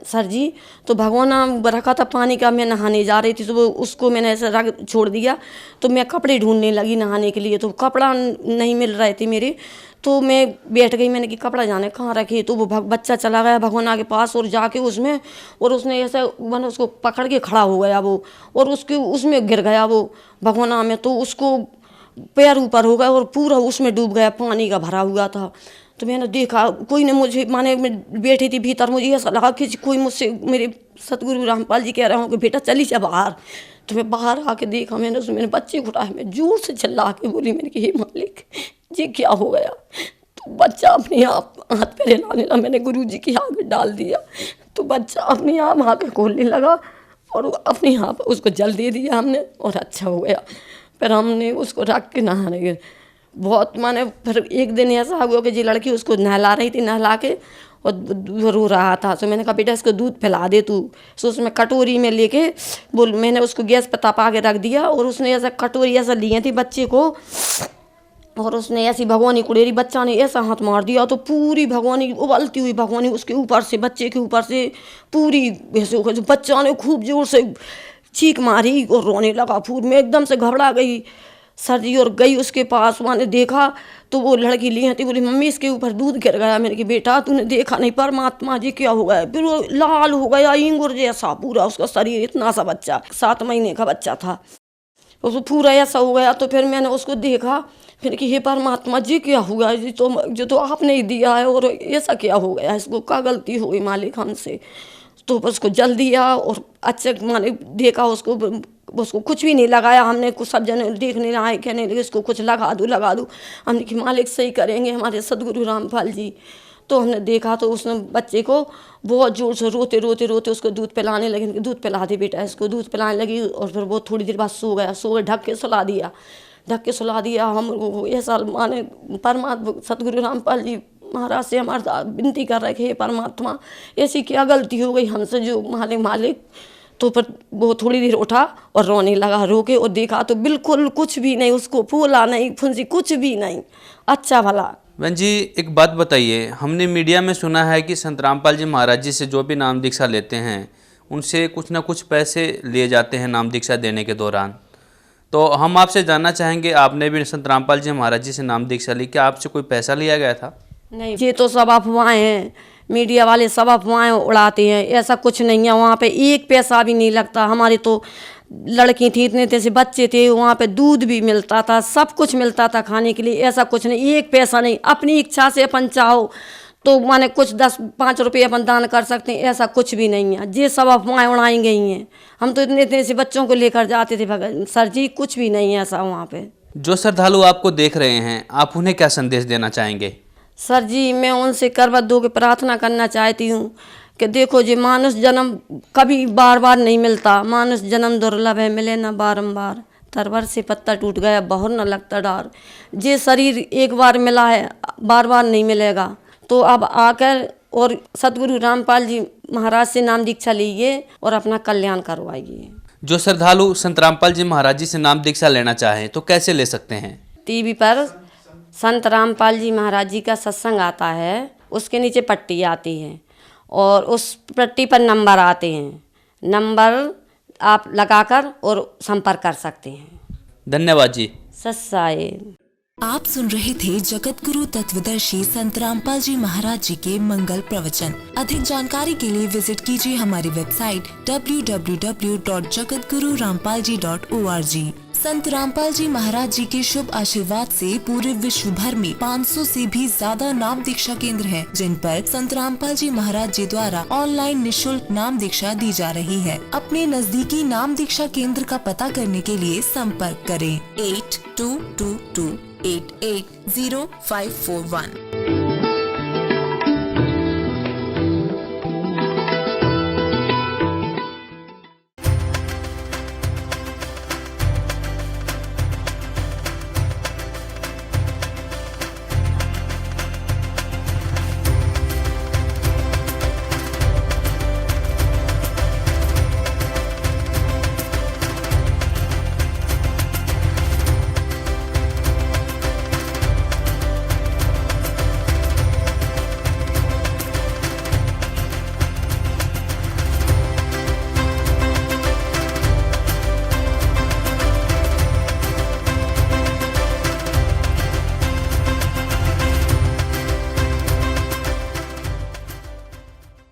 S3: सर जी, तो भगोना रखा था पानी का, मैं नहाने जा रही थी तो वो उसको मैंने ऐसे रख छोड़ दिया। तो मैं कपड़े ढूंढने लगी नहाने के लिए, तो कपड़ा नहीं मिल रहे थे मेरे। तो मैं बैठ गई, मैंने कि कपड़ा जाने कहाँ रखे। तो वो बच्चा चला गया भगोना के पास और जाके उसमें, और उसने ऐसे मैंने उसको पकड़ के खड़ा हो गया वो, और उसके उसमें गिर गया वो भगोना में। तो उसको पैर ऊपर हो गया और पूरा उसमें डूब गया, पानी का भरा हुआ था। तो मैंने देखा कोई ने मुझे माने मैं बैठी थी भीतर, मुझे ऐसा लगा कि कोई मुझसे, मेरे सतगुरु रामपाल जी कह रहे हो कि बेटा चली जा बाहर। तो मैं बाहर आके देखा, मैंने उसमें मेरे बच्चे को उठाया, मैं जोर से चिल्ला के बोली, मैंने कि हे मालिक जी क्या हो गया। तो बच्चा अपने आप हाथ पैर हिलाने लगा, मैंने गुरु जी की आगे डाल दिया। तो बच्चा अपने आप आँखें खोलने लगा और अपने आप उसको जल दे दिया हमने और अच्छा हो गया। फिर हमने उसको रख के नहाने गए बहुत माने। फिर एक दिन ऐसा हुआ कि जी लड़की उसको नहला रही थी, नहला के और रो रहा था। तो मैंने कहा बेटा इसको दूध पिला दे तू। तो उसमें कटोरी में लेके बोल, मैंने उसको गैस पर तपा के रख दिया और उसने ऐसा कटोरी ऐसा लिए थी बच्चे को, और उसने ऐसी भगवानी कुड़ेरी, बच्चा ने ऐसा हाथ मार दिया तो पूरी भगवानी उबलती हुई भगवानी उसके ऊपर से, बच्चे के ऊपर से पूरी ऐसे हो गई। बच्चा ने खूब जोर से चीख मारी और रोने लगा। फिर मैं एकदम से घबरा गई सर जी और गई उसके पास। मैंने देखा तो वो लड़की ली थी, बोली मम्मी इसके ऊपर दूध गिर गया। मैंने कहा बेटा तूने देखा नहीं परमात्मा जी क्या हो गया। फिर वो लाल हो गया इंगुर जैसा पूरा उसका शरीर, इतना सा बच्चा 7 महीने का बच्चा था, उसको पूरा ऐसा हो गया। तो फिर मैंने उसको देखा, फिर कि हे परमात्मा जी क्या हुआ जी, तो जो आपने ही दिया है और ऐसा क्या हो गया, इसको क्या गलती हो गई मालिक हमसे। तो उसको जल दिया और अच्छे माने देखा उसको कुछ भी नहीं लगाया हमने। कुछ सब जने देखने आए, कहने लगे इसको कुछ लगा दूँ। हमने कि मालिक सही करेंगे हमारे सदगुरु रामपाल जी। तो हमने देखा तो उसने बच्चे को बहुत जोर से रोते उसको दूध पिलाने लगी। दूध पिला दे बेटा इसको, दूध पिलाने लगी। और फिर वो थोड़ी देर बाद सो गया, ढक के सुला दिया। हम ऐसा माने परमात्मा सतगुरु रामपाल जी महाराज से हमारा विनती कर रहे थे, परमात्मा ऐसी क्या गलती हो गई हमसे जो मालिक। तो फिर वो थोड़ी देर उठा और रोने लगा, रो के और देखा तो बिल्कुल कुछ भी नहीं, उसको फूला नहीं, फुंसी कुछ भी नहीं, अच्छा भला।
S2: बहन जी एक बात बताइए, हमने मीडिया में सुना है कि संत रामपाल जी महाराज जी से जो भी नाम दीक्षा लेते हैं उनसे कुछ ना कुछ पैसे लिए जाते हैं नाम दीक्षा देने के दौरान। तो हम आपसे जानना चाहेंगे, आपने भी संत रामपाल जी महाराज जी से नाम दीक्षा ली, क्या आपसे कोई पैसा लिया गया था?
S3: नहीं, ये तो सब अफवाहें हैं, मीडिया वाले सब अफवाहें उड़ाते हैं, ऐसा कुछ नहीं है। वहाँ पे 1 पैसा भी नहीं लगता। हमारे तो लड़की थी, इतने से बच्चे थे, वहाँ पे दूध भी मिलता था, सब कुछ मिलता था खाने के लिए, ऐसा कुछ नहीं, 1 पैसा नहीं। अपनी इच्छा से अपन चाहो तो माने कुछ 10-5 रुपये अपन दान कर सकते हैं, ऐसा कुछ भी नहीं है। ये सब अफवाहें उड़ाई गई हैं। हम तो इतने से बच्चों को लेकर जाते थे भगत सर जी, कुछ भी नहीं है ऐसा वहाँ पे।
S2: जो श्रद्धालु आपको देख रहे हैं, आप उन्हें क्या संदेश देना चाहेंगे?
S3: सर जी मैं उनसे करबत दो के प्रार्थना करना चाहती हूँ कि देखो जी मानुष जन्म कभी बार बार नहीं मिलता, मानुष जन्म दुर्लभ है, मिले ना बारंबार। तरवर से पत्ता टूट गया बहुर न लगता डार। ये शरीर एक बार मिला है, बार बार नहीं मिलेगा। तो अब आकर और सतगुरु रामपाल जी महाराज से नाम दीक्षा लीजिए और अपना कल्याण करवाइए।
S2: जो श्रद्धालु संत रामपाल जी महाराज जी से नाम दीक्षा लेना चाहें तो कैसे ले सकते हैं?
S3: टीवी पर संत रामपाल जी महाराज जी का सत्संग आता है, उसके नीचे पट्टी आती है और उस पट्टी पर नंबर आते हैं, नंबर आप लगाकर और संपर्क कर सकते हैं।
S2: धन्यवाद जी।
S3: सत्साए।
S4: आप सुन रहे थे जगत गुरु तत्वदर्शी संत रामपाल जी महाराज जी के मंगल प्रवचन। अधिक जानकारी के लिए विजिट कीजिए हमारी वेबसाइट www.jagatgururampalji.org। संत रामपाल जी महाराज जी के शुभ आशीर्वाद से पूरे विश्व भर में 500 से भी ज्यादा नाम दीक्षा केंद्र हैं, जिन पर संत रामपाल जी महाराज जी द्वारा ऑनलाइन निशुल्क नाम दीक्षा दी जा रही है। अपने नजदीकी नाम दीक्षा केंद्र का पता करने के लिए संपर्क करें 8222880541।